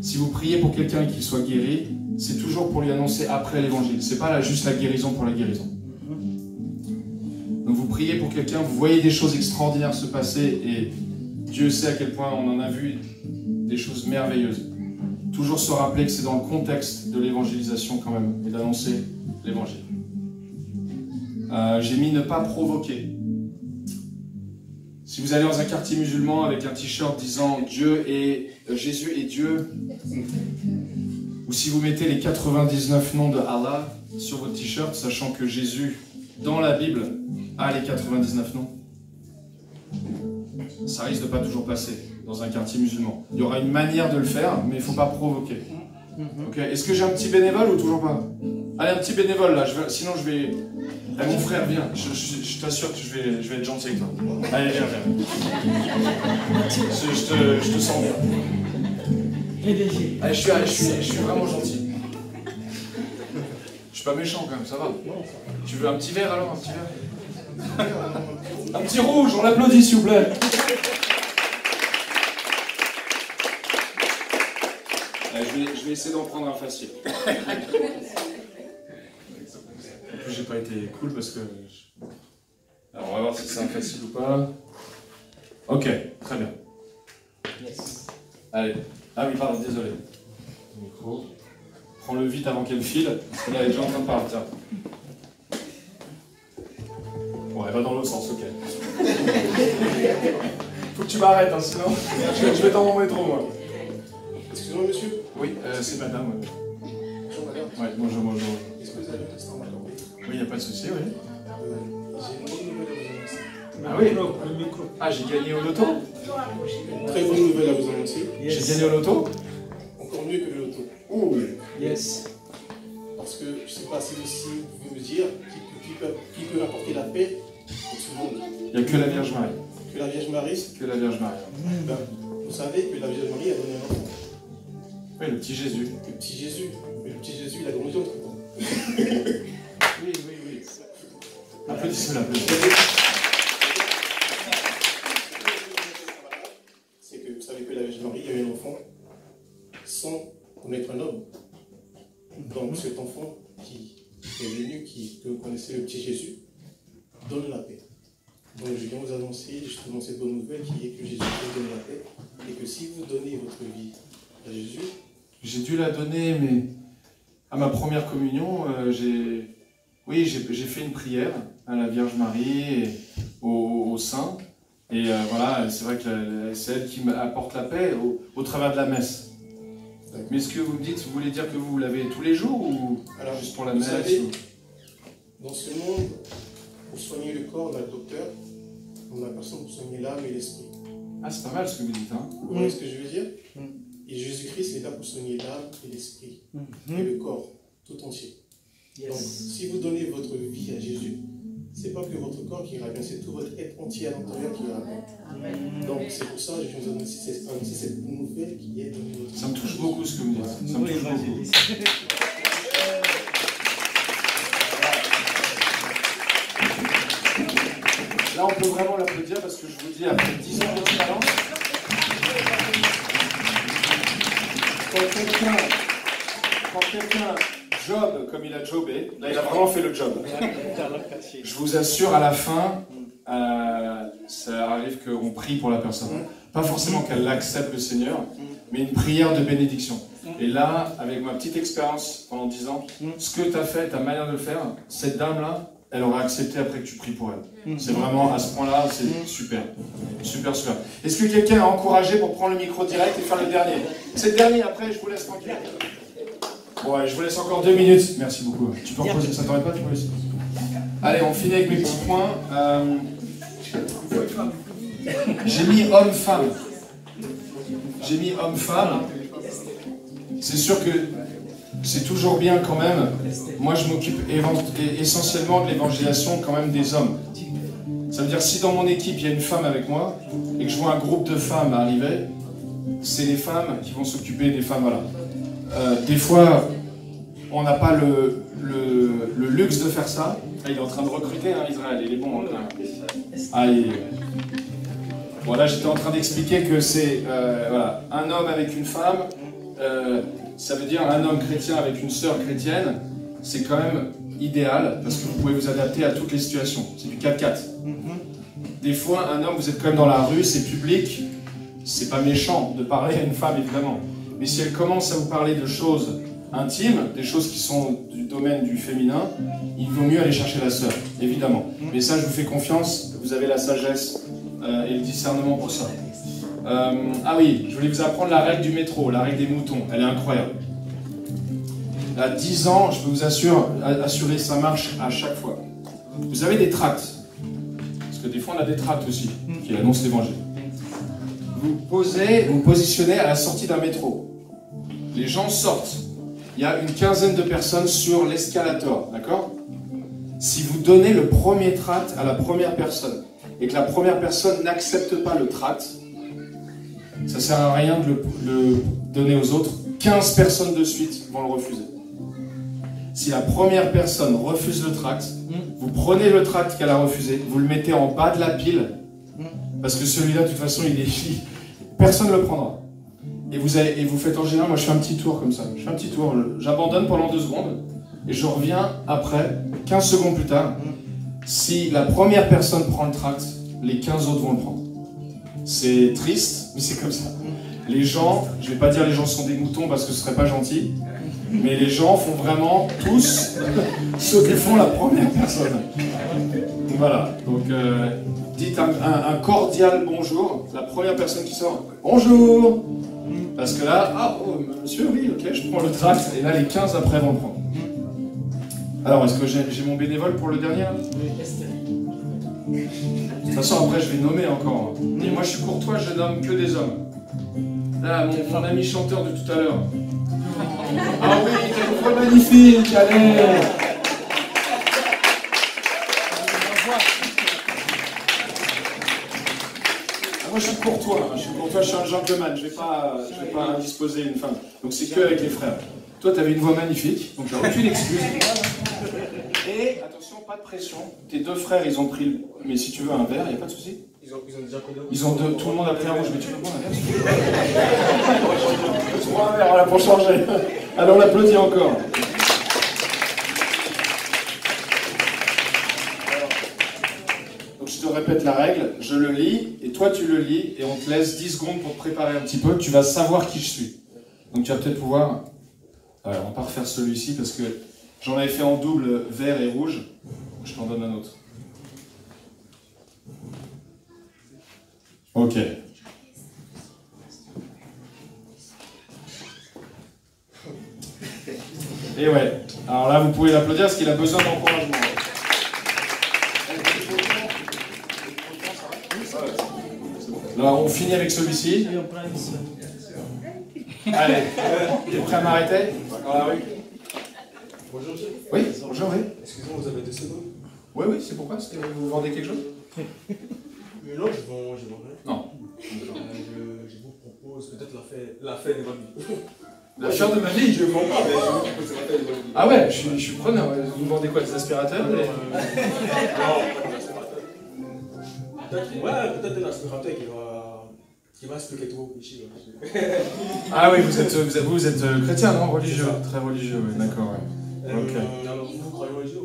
Speaker 2: Si vous priez pour quelqu'un qui soit guéri, c'est toujours pour lui annoncer après l'évangile. C'est pas juste la guérison pour la guérison. Donc vous priez priez pour quelqu'un, vous voyez des choses extraordinaires se passer et Dieu sait à quel point on en a vu des choses merveilleuses. Toujours se rappeler que c'est dans le contexte de l'évangélisation quand même et d'annoncer l'évangile. J'ai mis ne pas provoquer. Si vous allez dans un quartier musulman avec un t-shirt disant Jésus est Dieu, ou si vous mettez les 99 noms de Allah sur votre t-shirt, sachant que Jésus, dans la Bible, a les 99 noms, ça risque de pas toujours passer dans un quartier musulman. Il y aura une manière de le faire, mais il ne faut pas provoquer. Okay. Est-ce que j'ai un petit bénévole ou toujours pas? Allez, un petit bénévole là, sinon je vais... Allez, mon frère, viens, je t'assure que je vais être gentil avec toi. Allez, viens. Je te sens bien. Allez, je suis vraiment gentil. Je suis pas méchant quand même, ça va. Tu veux un petit verre alors, un petit verre? Un petit rouge, on l'applaudit s'il vous plaît. Je vais essayer d'en prendre un facile. En plus, j'ai pas été cool parce que... Alors, on va voir si c'est un facile ou pas. Ok, très bien. Yes. Allez. Ah oui, pardon, désolé. Le micro. Prends-le vite avant qu'elle file, parce que là, elle est déjà en train de partir. Bon, elle va dans l'autre sens, ok. Faut que tu m'arrêtes, hein, sinon je vais t'en envoyer trop, moi.
Speaker 4: Excusez-moi, monsieur.
Speaker 2: Oui, c'est madame.
Speaker 4: Bonjour, madame.
Speaker 2: Ouais, bonjour.
Speaker 4: Est-ce que vous avez un instant à m'accorder?
Speaker 2: Oui, il n'y a pas de souci, oui.
Speaker 4: J'ai une bonne nouvelle à vous annoncer.
Speaker 2: Ah oui, le micro. Ah, j'ai gagné au loto?
Speaker 4: Une très bonne nouvelle à vous annoncer.
Speaker 2: Yes. J'ai gagné au loto?
Speaker 4: Encore mieux que le loto.
Speaker 2: Oh oui. Yes.
Speaker 4: Parce que je ne sais pas si vous pouvez me dire qui peut apporter la paix pour tout le monde.
Speaker 2: Il n'y a que la Vierge Marie.
Speaker 4: Que la Vierge Marie?
Speaker 2: Que la Vierge Marie.
Speaker 4: Ben, vous savez que la Vierge Marie a donné un enfant.
Speaker 2: Oui, le petit Jésus.
Speaker 4: Le petit Jésus. Mais le petit Jésus, il a grandi entre temps.
Speaker 2: Oui. Applaudissez-le.
Speaker 4: C'est que vous savez que la Vierge Marie a eu un enfant sans connaître un homme. Donc cet enfant qui est venu, que vous connaissez, le petit Jésus, donne la paix. Donc je viens vous annoncer justement cette bonne nouvelle qui est que Jésus vous donne la paix et que si vous donnez votre vie à Jésus...
Speaker 2: J'ai dû la donner, mais à ma première communion, j'ai fait une prière à la Vierge Marie et au Saint. Et voilà, c'est vrai que c'est elle qui m'apporte la paix au travers de la messe. Mais ce que vous me dites, vous voulez dire que vous l'avez tous les jours ou alors, juste pour la messe
Speaker 4: savez, dans ce monde, pour soigner le corps, on a le docteur, on a personne pour soigner l'âme et l'esprit.
Speaker 2: Ah, c'est pas mal ce que vous dites, hein?
Speaker 4: Vous voyez ce que je veux dire? Et Jésus-Christ est là pour soigner l'âme et l'esprit, et le corps tout entier. Yes. Donc, si vous donnez votre vie à Jésus, c'est pas que votre corps qui ira bien, c'est tout votre être entier à l'intérieur qui ira bien. Donc, c'est pour ça que je vous annonce cette nouvelle qui est donnée.
Speaker 2: Ça me touche beaucoup ce que vous dites. Ça me touche beaucoup. Là, on peut vraiment l'applaudir parce que je vous dis, après 10 ans d'expérience, quand quelqu'un job comme il a jobé, là il a vraiment fait le job. Je vous assure, à la fin, ça arrive qu'on prie pour la personne. Pas forcément qu'elle accepte le Seigneur, mais une prière de bénédiction. Et là, avec ma petite expérience pendant 10 ans, ce que tu as fait, ta manière de le faire, cette dame-là, elle aura accepté après que tu pries pour elle. C'est vraiment à ce point-là, c'est super. Super. Est-ce que quelqu'un a encouragé pour prendre le micro direct et faire le dernier? C'est le dernier, après je vous laisse tranquille. Bon, ouais, je vous laisse encore 2 minutes. Merci beaucoup. Tu peux reposer, ça t'aurait pas, tu peux laisser. Allez, on finit avec mes petits points. J'ai mis homme-femme. C'est sûr que c'est toujours bien quand même. Moi, je m'occupe essentiellement de l'évangélisation quand même des hommes. Ça veut dire si dans mon équipe il y a une femme avec moi et que je vois un groupe de femmes arriver, c'est les femmes qui vont s'occuper des femmes. Voilà. Des fois, on n'a pas le luxe de faire ça. Ah, il est en train de recruter, hein, Israël. Il est bon. Bon, là, j'étais en train d'expliquer que c'est voilà, un homme avec une femme. Ça veut dire un homme chrétien avec une sœur chrétienne. C'est quand même idéal parce que vous pouvez vous adapter à toutes les situations. C'est du 4-4. Des fois, un homme, vous êtes quand même dans la rue, c'est public, c'est pas méchant de parler à une femme, évidemment. Mais si elle commence à vous parler de choses intimes, des choses qui sont du domaine du féminin, il vaut mieux aller chercher la sœur, évidemment. Mais ça, je vous fais confiance, vous avez la sagesse et le discernement pour ça. Ah oui, je voulais vous apprendre la règle du métro, la règle des moutons, elle est incroyable. À 10 ans, je peux vous assurer, ça marche à chaque fois. Vous avez des tracts, parce que des fois on a des tracts aussi, qui annoncent l'évangile. Vous vous positionnez à la sortie d'un métro. Les gens sortent. Il y a une quinzaine de personnes sur l'escalator, d'accord? Si vous donnez le premier tract à la première personne, et que la première personne n'accepte pas le tract, ça ne sert à rien de le donner aux autres. 15 personnes de suite vont le refuser. Si la première personne refuse le tract, vous prenez le tract qu'elle a refusé, vous le mettez en bas de la pile, parce que celui-là, de toute façon, personne ne le prendra. Et vous faites en général, moi je fais un petit tour comme ça. Je fais un petit tour, j'abandonne pendant 2 secondes, et je reviens après, 15 secondes plus tard. Si la première personne prend le tract, les 15 autres vont le prendre. C'est triste, mais c'est comme ça. Les gens, je ne vais pas dire les gens sont des moutons parce que ce serait pas gentil, mais les gens font vraiment tous ce que font la première personne. Voilà, donc dites un cordial bonjour, la première personne qui sort, bonjour. Parce que là, ah, oh, monsieur, oui, ok, je prends le tract, et là les 15 après vont le prendre. Alors, est-ce que j'ai mon bénévole pour le dernier là? De toute façon, après, je vais nommer encore. Et moi, je suis courtois, je nomme que des hommes. Là, mon ami chanteur de tout à l'heure. Ah oui, t'as une voix magnifique, allez! Moi, je suis courtois, je suis un gentleman, je vais pas indisposer une femme. Donc, c'est que avec les frères. Toi, tu avais une voix magnifique, donc j'ai aucune excuse. Et attention, pas de pression. Tes 2 frères, ils ont pris, mais si tu veux un verre, il n'y a pas de souci.
Speaker 4: Ils ont déjà combien?
Speaker 2: Tout le monde a pris un rouge, mais tu peux prendre un verre. Tu prends un verre, voilà, pour changer. Alors, on applaudit encore. Donc, je te répète la règle, je le lis, et toi, tu le lis, et on te laisse 10 secondes pour te préparer un petit peu. Tu vas savoir qui je suis. Donc, tu vas peut-être pouvoir... Alors, on va pas refaire celui-ci, parce que j'en avais fait en double vert et rouge. Je t'en donne un autre. Ok. Et ouais. Alors là, vous pouvez l'applaudir parce qu'il a besoin d'encouragement. Alors, on finit avec celui-ci. Allez, t'es prêt à m'arrêter dans la rue?
Speaker 4: Bonjour, monsieur.
Speaker 2: Oui, bonjour, oui.
Speaker 4: Excusez-moi, vous avez 2 secondes?
Speaker 2: Oui, c'est pourquoi? Est-ce que vous vendez quelque chose?
Speaker 4: Non, je vends rien.
Speaker 2: Non.
Speaker 4: Je vous propose peut-être l'affaire de votre vie.
Speaker 2: L'affaire de ma vie?
Speaker 4: Je ne vends pas, mais je vous propose l'affaire de votre vie.
Speaker 2: Ah ouais, je suis preneur. Vous vendez quoi? Des aspirateurs?
Speaker 4: Non, pas un aspirateur. Peut-être un aspirateur qui va expliquer tous vos péchés.
Speaker 2: Ah oui, vous êtes chrétien, non? Religieux, très religieux, oui, d'accord, ouais. Ok.
Speaker 4: Alors, vous croyez en Dieu?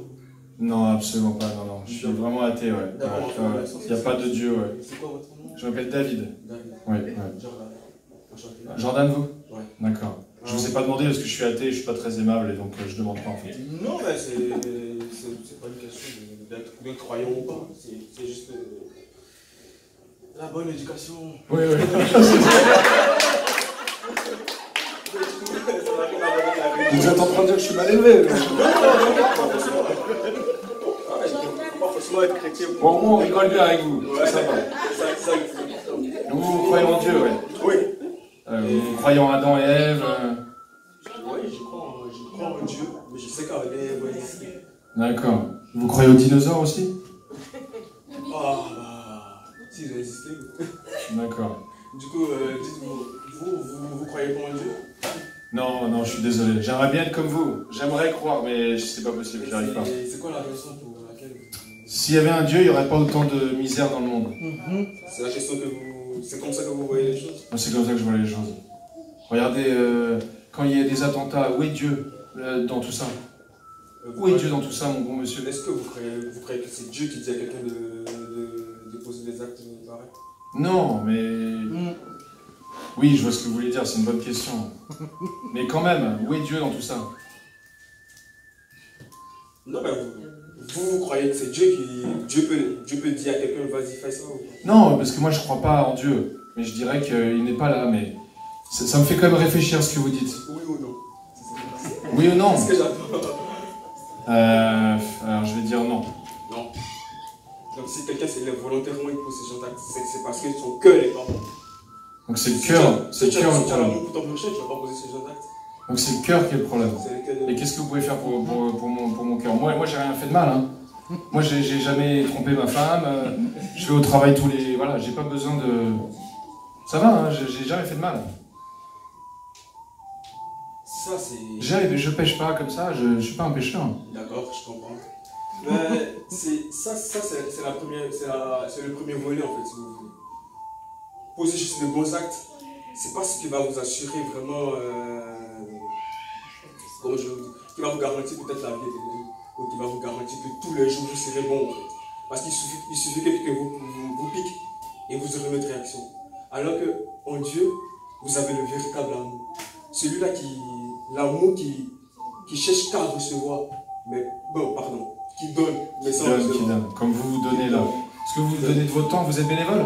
Speaker 2: Non, absolument pas, non. Je suis vraiment athée, ouais. Il n'y a pas de Dieu, ouais.
Speaker 4: C'est quoi votre nom?
Speaker 2: Je m'appelle David.
Speaker 4: David.
Speaker 2: Oui,
Speaker 4: Jordan. Enchanté.
Speaker 2: Jordan, vous?
Speaker 4: Ouais.
Speaker 2: D'accord. Je vous ai pas demandé parce que je suis athée, je suis pas très aimable et donc je demande pas en fait.
Speaker 4: Non, mais c'est pas une question d'être croyant ou pas. C'est juste la bonne éducation.
Speaker 2: Oui. Vous êtes en train de dire que je suis mal élevé.
Speaker 4: Être chrétien.
Speaker 2: Bon, au moins on rigole bien avec vous.
Speaker 4: Ouais,
Speaker 2: ça va.
Speaker 4: Ça,
Speaker 2: vous croyez en Dieu, ouais.
Speaker 4: Oui.
Speaker 2: Vous croyez en Adam et Ève
Speaker 4: Oui, je crois en Dieu, mais je sais qu'Adam va exister.
Speaker 2: D'accord. Vous croyez aux dinosaures aussi?
Speaker 4: Ah, bah, s'ils ont existé.
Speaker 2: D'accord.
Speaker 4: Du coup, dites-moi, vous croyez pas en Dieu?
Speaker 2: Non, je suis désolé. J'aimerais bien être comme vous. J'aimerais croire, mais c'est pas possible, j'arrive pas.
Speaker 4: C'est quoi la raison pour laquelle
Speaker 2: S'il y avait un Dieu, il n'y aurait pas autant de misère dans le monde.
Speaker 4: C'est la question que vous... C'est comme ça que vous voyez les choses?
Speaker 2: C'est comme ça que je vois les choses. Regardez, quand il y a des attentats, où est Dieu dans tout ça? Où est Dieu dans tout ça, mon bon monsieur?
Speaker 5: Est-ce que vous croyez que c'est Dieu qui dit à quelqu'un de poser des actes pareils?
Speaker 2: Non, mais... Oui, je vois ce que vous voulez dire, c'est une bonne question. Mais quand même, où est Dieu dans tout ça?
Speaker 5: Non, mais vous croyez que c'est Dieu qui... Dieu peut dire à quelqu'un, vas-y, fais ça ou...
Speaker 2: Non, parce que moi je crois pas en Dieu. Mais je dirais qu'il n'est pas là, mais... Ça me fait quand même réfléchir ce que vous dites.
Speaker 5: Oui ou non?
Speaker 2: Oui ou non?
Speaker 5: C'est ce que j'attends.
Speaker 2: Alors je vais dire non.
Speaker 5: Non. Donc si quelqu'un volontairement il pose ce genre d'actes, c'est parce que son cœur est pas bon.
Speaker 2: Donc c'est le cœur, c'est le cœur le
Speaker 5: Si tu as
Speaker 2: problème.
Speaker 5: l'amour pour ton prochain, tu vas pas poser ce genre d'actes.
Speaker 2: Donc c'est le cœur qui est le problème. Et qu'est-ce que vous pouvez faire pour mon cœur? Moi j'ai rien fait de mal. Hein. Moi j'ai jamais trompé ma femme. Je vais au travail tous les... Voilà, j'ai pas besoin de... Ça va, hein, j'ai jamais fait de mal.
Speaker 5: Ça c'est...
Speaker 2: Je pêche pas comme ça, je suis pas un pêcheur.
Speaker 5: D'accord, je comprends. Mais c'est le premier volet en fait, si vous voulez. Poser juste de bons actes, c'est pas ce qui va vous assurer vraiment, comment je veux dire, qui va vous garantir peut-être la vie éternelle, ou qui va vous garantir que tous les jours vous serez bon en fait. Parce qu'il suffit que vous pique et vous aurez notre réaction. Alors que en Dieu, vous avez le véritable amour. Celui-là l'amour qui cherche qu'à recevoir, mais bon, pardon, qui donne, mais sans recevoir.
Speaker 2: Qui donne, comme vous donnez là. Est-ce que vous donnez de votre temps, vous êtes bénévole?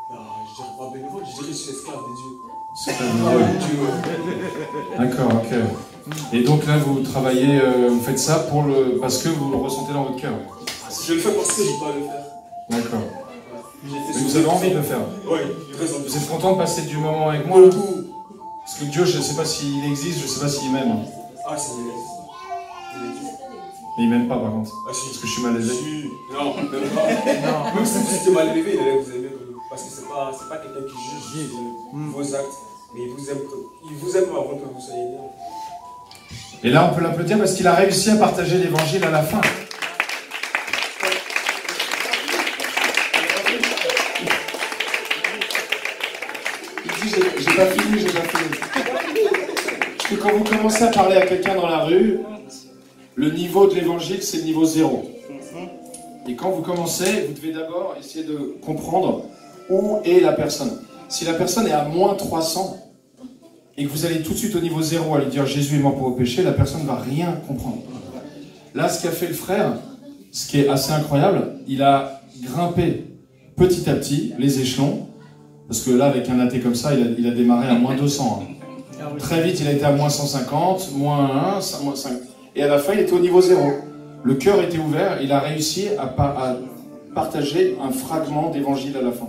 Speaker 5: Je dirais pas bénévole, je dirais que je suis esclave de Dieu.
Speaker 2: C'est D'accord, ok. Et donc là, vous travaillez, vous faites ça parce que vous le ressentez dans votre cœur.
Speaker 5: Je le fais parce que je dois le faire.
Speaker 2: D'accord. Mais vous avez envie de le faire?
Speaker 5: Oui, très envie.
Speaker 2: Vous êtes content de passer du moment avec moi? Parce que Dieu, je ne sais pas s'il existe, je ne sais pas s'il m'aime.
Speaker 5: Ah, c'est il existe.
Speaker 2: Mais il m'aime pas par contre.
Speaker 5: Ah, si.
Speaker 2: Parce que je suis mal élevé.
Speaker 5: Si. Non, même pas. Même si vous étiez mal élevé, il allait vous aimer. Parce que c'est pas quelqu'un qui juge vos actes, mais il vous aime avant que vous soyez né.
Speaker 2: Et là, on peut l'applaudir parce qu'il a réussi à partager l'évangile à la fin. Il dit, j'ai pas fini. Parce que quand vous commencez à parler à quelqu'un dans la rue, le niveau de l'évangile, c'est le niveau 0. Et quand vous commencez, vous devez d'abord essayer de comprendre où est la personne. Si la personne est à moins 300, et que vous allez tout de suite au niveau 0 à lui dire Jésus est mort pour vos péchés, la personne ne va rien comprendre. Là, ce qu'a fait le frère, ce qui est assez incroyable, il a grimpé petit à petit les échelons, parce que là, avec un athée comme ça, il a démarré à moins 200. Hein. Très vite, il a été à moins 150, moins 1, moins 5. Et à la fin, il était au niveau 0. Le cœur était ouvert, il a réussi à partager un fragment d'évangile à la fin.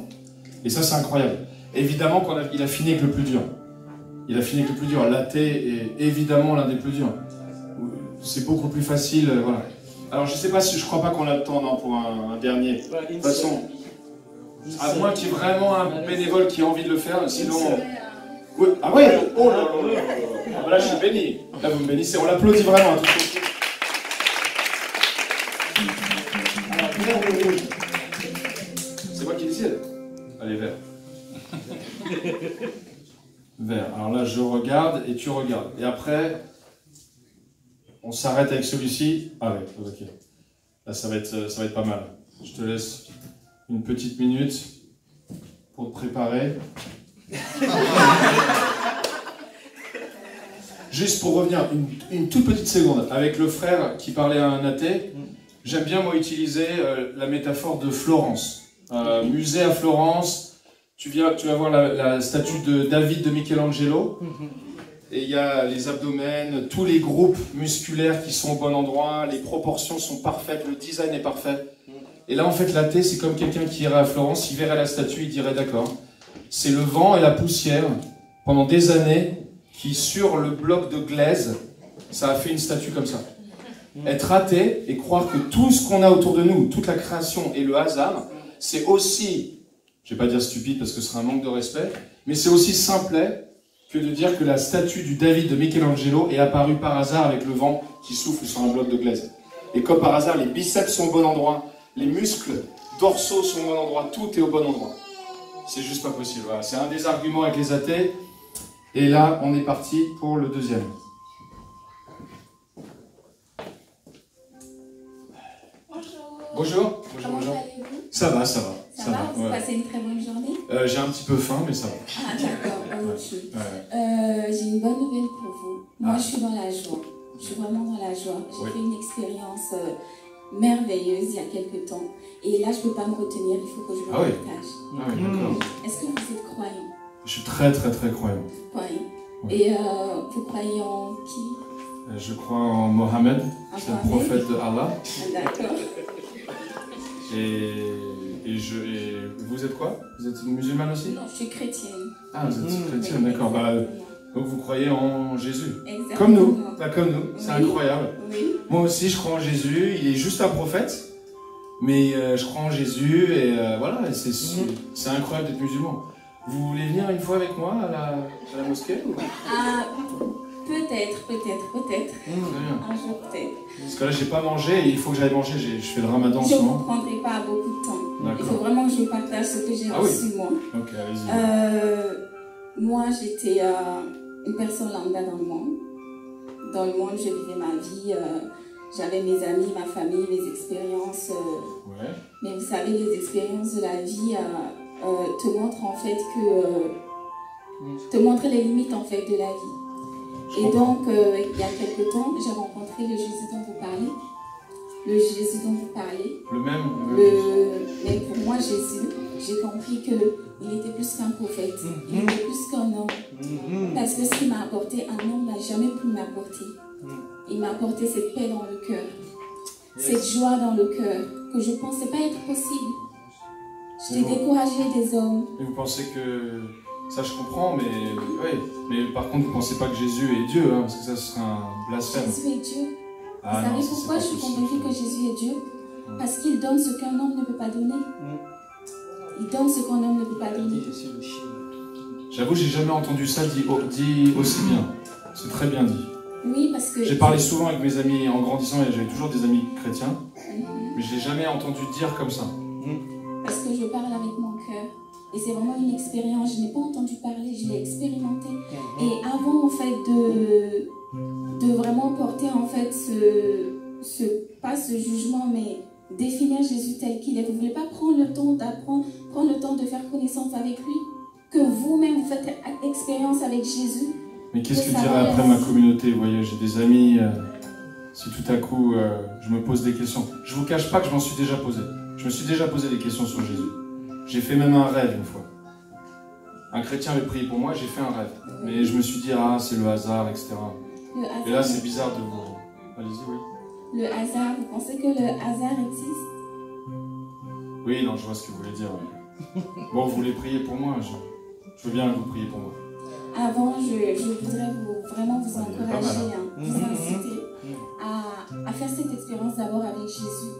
Speaker 2: Et ça, c'est incroyable. Évidemment qu'il a fini avec le plus dur. Il a fini avec le plus dur. L'athée est évidemment l'un des plus durs. C'est beaucoup plus facile, voilà. Alors, je sais pas si je crois pas qu'on a le temps, non, pour un dernier. De toute façon, à moins qu'il y ait vraiment un bénévole qui a envie de le faire, sinon... Oui. Ah ouais. Oh là là là là. Là, je suis béni. Là, vous me bénissez. On l'applaudit vraiment. Hein, c'est moi qui décide. Allez, vert. Vert. Alors là, je regarde et tu regardes. Et après, on s'arrête avec celui-ci. Ah ouais, ok. Là, ça va être pas mal. Je te laisse une petite minute pour te préparer. Juste pour revenir une toute petite seconde avec le frère qui parlait à un athée, j'aime bien moi utiliser la métaphore de Florence. Musée à Florence, tu vas voir la statue de David de Michelangelo, et il y a les abdomens, tous les groupes musculaires qui sont au bon endroit, les proportions sont parfaites, le design est parfait. Et là en fait l'athée c'est comme quelqu'un qui irait à Florence, il verrait la statue, il dirait d'accord. C'est le vent et la poussière, pendant des années, qui sur le bloc de glaise, ça a fait une statue comme ça. Être athée et croire que tout ce qu'on a autour de nous, toute la création et le hasard, c'est aussi, je ne vais pas dire stupide parce que ce serait un manque de respect, mais c'est aussi simplet que de dire que la statue du David de Michelangelo est apparue par hasard avec le vent qui souffle sur un bloc de glaise. Et comme par hasard, les biceps sont au bon endroit, les muscles dorsaux sont au bon endroit, tout est au bon endroit. C'est juste pas possible. Voilà. C'est un des arguments avec les athées. Et là, on est parti pour le deuxième. Bonjour.
Speaker 6: Comment allez-vous?
Speaker 2: Ça va, ça va.
Speaker 6: Ça va, vous
Speaker 2: ouais.
Speaker 6: passez une très bonne journée?
Speaker 2: J'ai un petit peu faim, mais ça va.
Speaker 6: Ah d'accord, ok.
Speaker 2: Ouais.
Speaker 6: J'ai une bonne nouvelle pour vous. Moi, je suis dans la joie. Je suis vraiment dans la joie. J'ai fait une expérience merveilleuse il y a quelques temps. Et là, je ne peux pas me retenir, il faut que je le partage.
Speaker 2: Ah oui, d'accord.
Speaker 6: Est-ce que vous êtes croyant?
Speaker 2: Je suis très, très, très croyant.
Speaker 6: Croyant.
Speaker 2: Ouais.
Speaker 6: Et vous croyez en qui?
Speaker 2: Je crois en Mohammed, c'est le prophète de Allah.
Speaker 6: D'accord.
Speaker 2: Et vous êtes quoi? Vous êtes musulmane aussi?
Speaker 6: Non, je suis chrétienne.
Speaker 2: Ah, vous êtes chrétienne, d'accord. Bah, donc vous croyez en Jésus?
Speaker 6: Exactement.
Speaker 2: Comme nous, bah, comme nous. C'est
Speaker 6: Oui.
Speaker 2: incroyable.
Speaker 6: Oui.
Speaker 2: Moi aussi, je crois en Jésus. Il est juste un prophète, mais je crois en Jésus et voilà. C'est incroyable d'être musulman. Vous voulez venir une fois avec moi à la mosquée ou...
Speaker 6: Ah, peut-être.
Speaker 2: Très bien.
Speaker 6: Un jour peut-être.
Speaker 2: Parce que là, j'ai pas mangé et il faut que j'aille manger. Je fais le ramadan en
Speaker 6: Je
Speaker 2: ce
Speaker 6: ne vous
Speaker 2: moment.
Speaker 6: prendrai pas beaucoup de temps. Il
Speaker 2: D'accord.
Speaker 6: faut vraiment que je vous partage ce que j'ai reçu moi.
Speaker 2: Ok, allez-y.
Speaker 6: Moi, j'étais une personne lambda dans le monde. Dans le monde, je vivais ma vie. J'avais mes amis, ma famille, mes expériences.
Speaker 2: Ouais.
Speaker 6: Mais vous savez, les expériences de la vie te montrent en fait te montrent les limites en fait de la vie. Et donc, il y a quelque temps, j'ai rencontré le Jésus dont vous parlez. Le Jésus dont vous parlez.
Speaker 2: Le même.
Speaker 6: Mais pour moi, Jésus, j'ai compris qu'il était plus qu'un prophète. Il était plus qu'un homme. Parce que ce qu'il m'a apporté, un homme n'a jamais pu m'apporter. Il m'a apporté cette paix dans le cœur. Cette joie dans le cœur que je ne pensais pas être possible. J'étais découragée des hommes.
Speaker 2: Et vous pensez que... Ça, je comprends, mais... Oui. Mais par contre, vous ne pensez pas que Jésus est Dieu, hein, parce que ça serait un blasphème.
Speaker 6: Jésus est Dieu.
Speaker 2: Ah,
Speaker 6: vous
Speaker 2: non,
Speaker 6: savez pourquoi je suis convaincue que Jésus est Dieu? Parce qu'il donne ce qu'un homme ne peut pas donner. Il donne ce qu'un homme ne peut pas donner.
Speaker 2: J'avoue, j'ai jamais entendu ça dit aussi bien. C'est très bien dit.
Speaker 6: Oui, parce que...
Speaker 2: J'ai parlé souvent avec mes amis en grandissant, et j'avais toujours des amis chrétiens, mais je l'ai jamais entendu dire comme ça.
Speaker 6: Parce que je parle avec mon cœur. Et c'est vraiment une expérience. Je n'ai pas entendu parler, je l'ai expérimenté. Et avant, en fait, de vraiment porter, en fait, pas ce jugement, mais définir Jésus tel qu'il est. Vous ne voulez pas prendre le temps d'apprendre, prendre le temps de faire connaissance avec lui? Que vous-même, vous faites expérience avec Jésus?
Speaker 2: Mais qu'est-ce que dirait après ma communauté? Vous voyez, j'ai des amis, si tout à coup, je me pose des questions. Je vous cache pas que je m'en suis déjà posé. Je me suis déjà posé des questions sur Jésus. J'ai fait même un rêve une fois. Un chrétien avait prié pour moi, j'ai fait un rêve. Mais je me suis dit, ah, c'est le hasard, etc. Et là, c'est bizarre de vous... Allez-y, oui.
Speaker 6: Le hasard, vous pensez que le hasard existe?
Speaker 2: Oui, non, je vois ce que vous voulez dire. Ouais. Bon, vous voulez prier pour moi, je veux bien que vous priez pour moi.
Speaker 6: Avant, je voudrais vraiment vous encourager, vous inciter à faire cette expérience d'abord avec Jésus.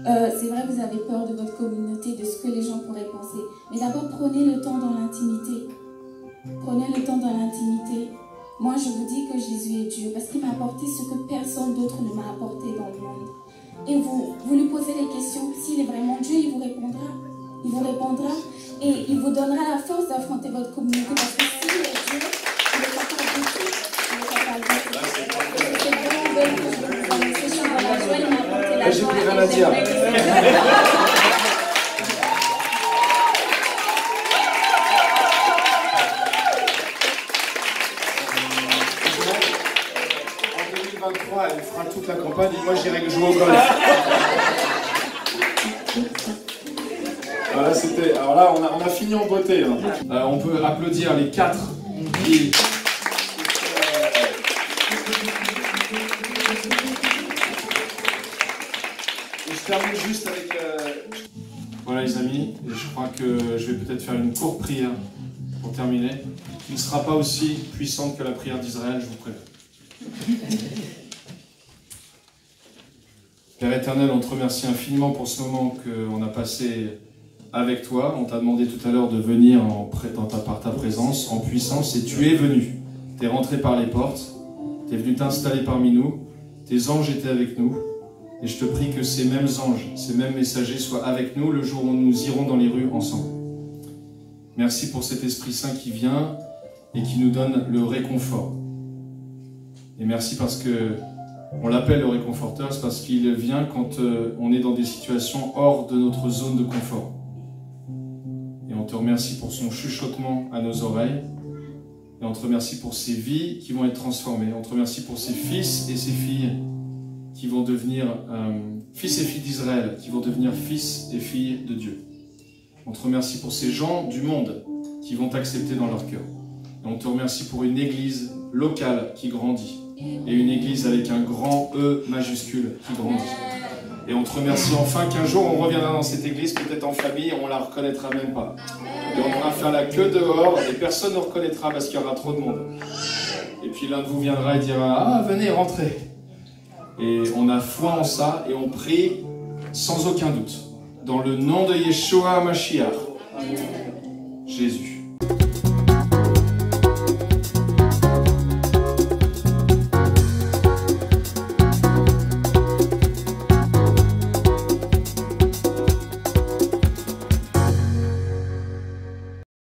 Speaker 6: C'est vrai, vous avez peur de votre communauté, de ce que les gens pourraient penser. Mais d'abord, prenez le temps dans l'intimité. Prenez le temps dans l'intimité. Moi, je vous dis que Jésus est Dieu parce qu'il m'a apporté ce que personne d'autre ne m'a apporté dans le monde. Et vous lui posez les questions. S'il est vraiment Dieu, il vous répondra. Il vous répondra et il vous donnera la force d'affronter votre communauté. Parce que s'il est Dieu, il est capable de tout. Il est capable de tout. C'est vraiment belle que je vous annonce. Je suis dans la joie, il m'a apporté la joie.
Speaker 2: J'ai plus rien à dire. Elle fera toute la campagne et moi j'irai jouer au golf. Alors là, on a fini en beauté. Hein. On peut applaudir les 4 qui... Et je termine juste avec... Voilà les amis, et je crois que je vais peut-être faire une courte prière pour terminer, qui ne sera pas aussi puissante que la prière d'Israël, je vous préviens. Père éternel, on te remercie infiniment pour ce moment qu'on a passé avec toi. On t'a demandé tout à l'heure de venir par ta présence, en puissance, et tu es venu. Tu es rentré par les portes, tu es venu t'installer parmi nous, tes anges étaient avec nous, et je te prie que ces mêmes anges, ces mêmes messagers soient avec nous le jour où nous irons dans les rues ensemble. Merci pour cet Esprit Saint qui vient et qui nous donne le réconfort. Et merci parce que On l'appelle le réconforteur, c'est parce qu'il vient quand on est dans des situations hors de notre zone de confort. Et on te remercie pour son chuchotement à nos oreilles. Et on te remercie pour ces vies qui vont être transformées. On te remercie pour ces fils et ces filles qui vont devenir fils et filles d'Israël, qui vont devenir fils et filles de Dieu. On te remercie pour ces gens du monde qui vont t'accepter dans leur cœur. Et on te remercie pour une église locale qui grandit. Et une église avec un grand E majuscule qui grandit. Et on te remercie enfin qu'un jour on reviendra dans cette église, peut-être en famille, et on la reconnaîtra même pas. Et on pourra faire la queue dehors et personne ne reconnaîtra parce qu'il y aura trop de monde. Et puis l'un de vous viendra et dira « Ah, venez, rentrez !» Et on a foi en ça et on prie sans aucun doute. Dans le nom de Yeshua Mashiach, Jésus.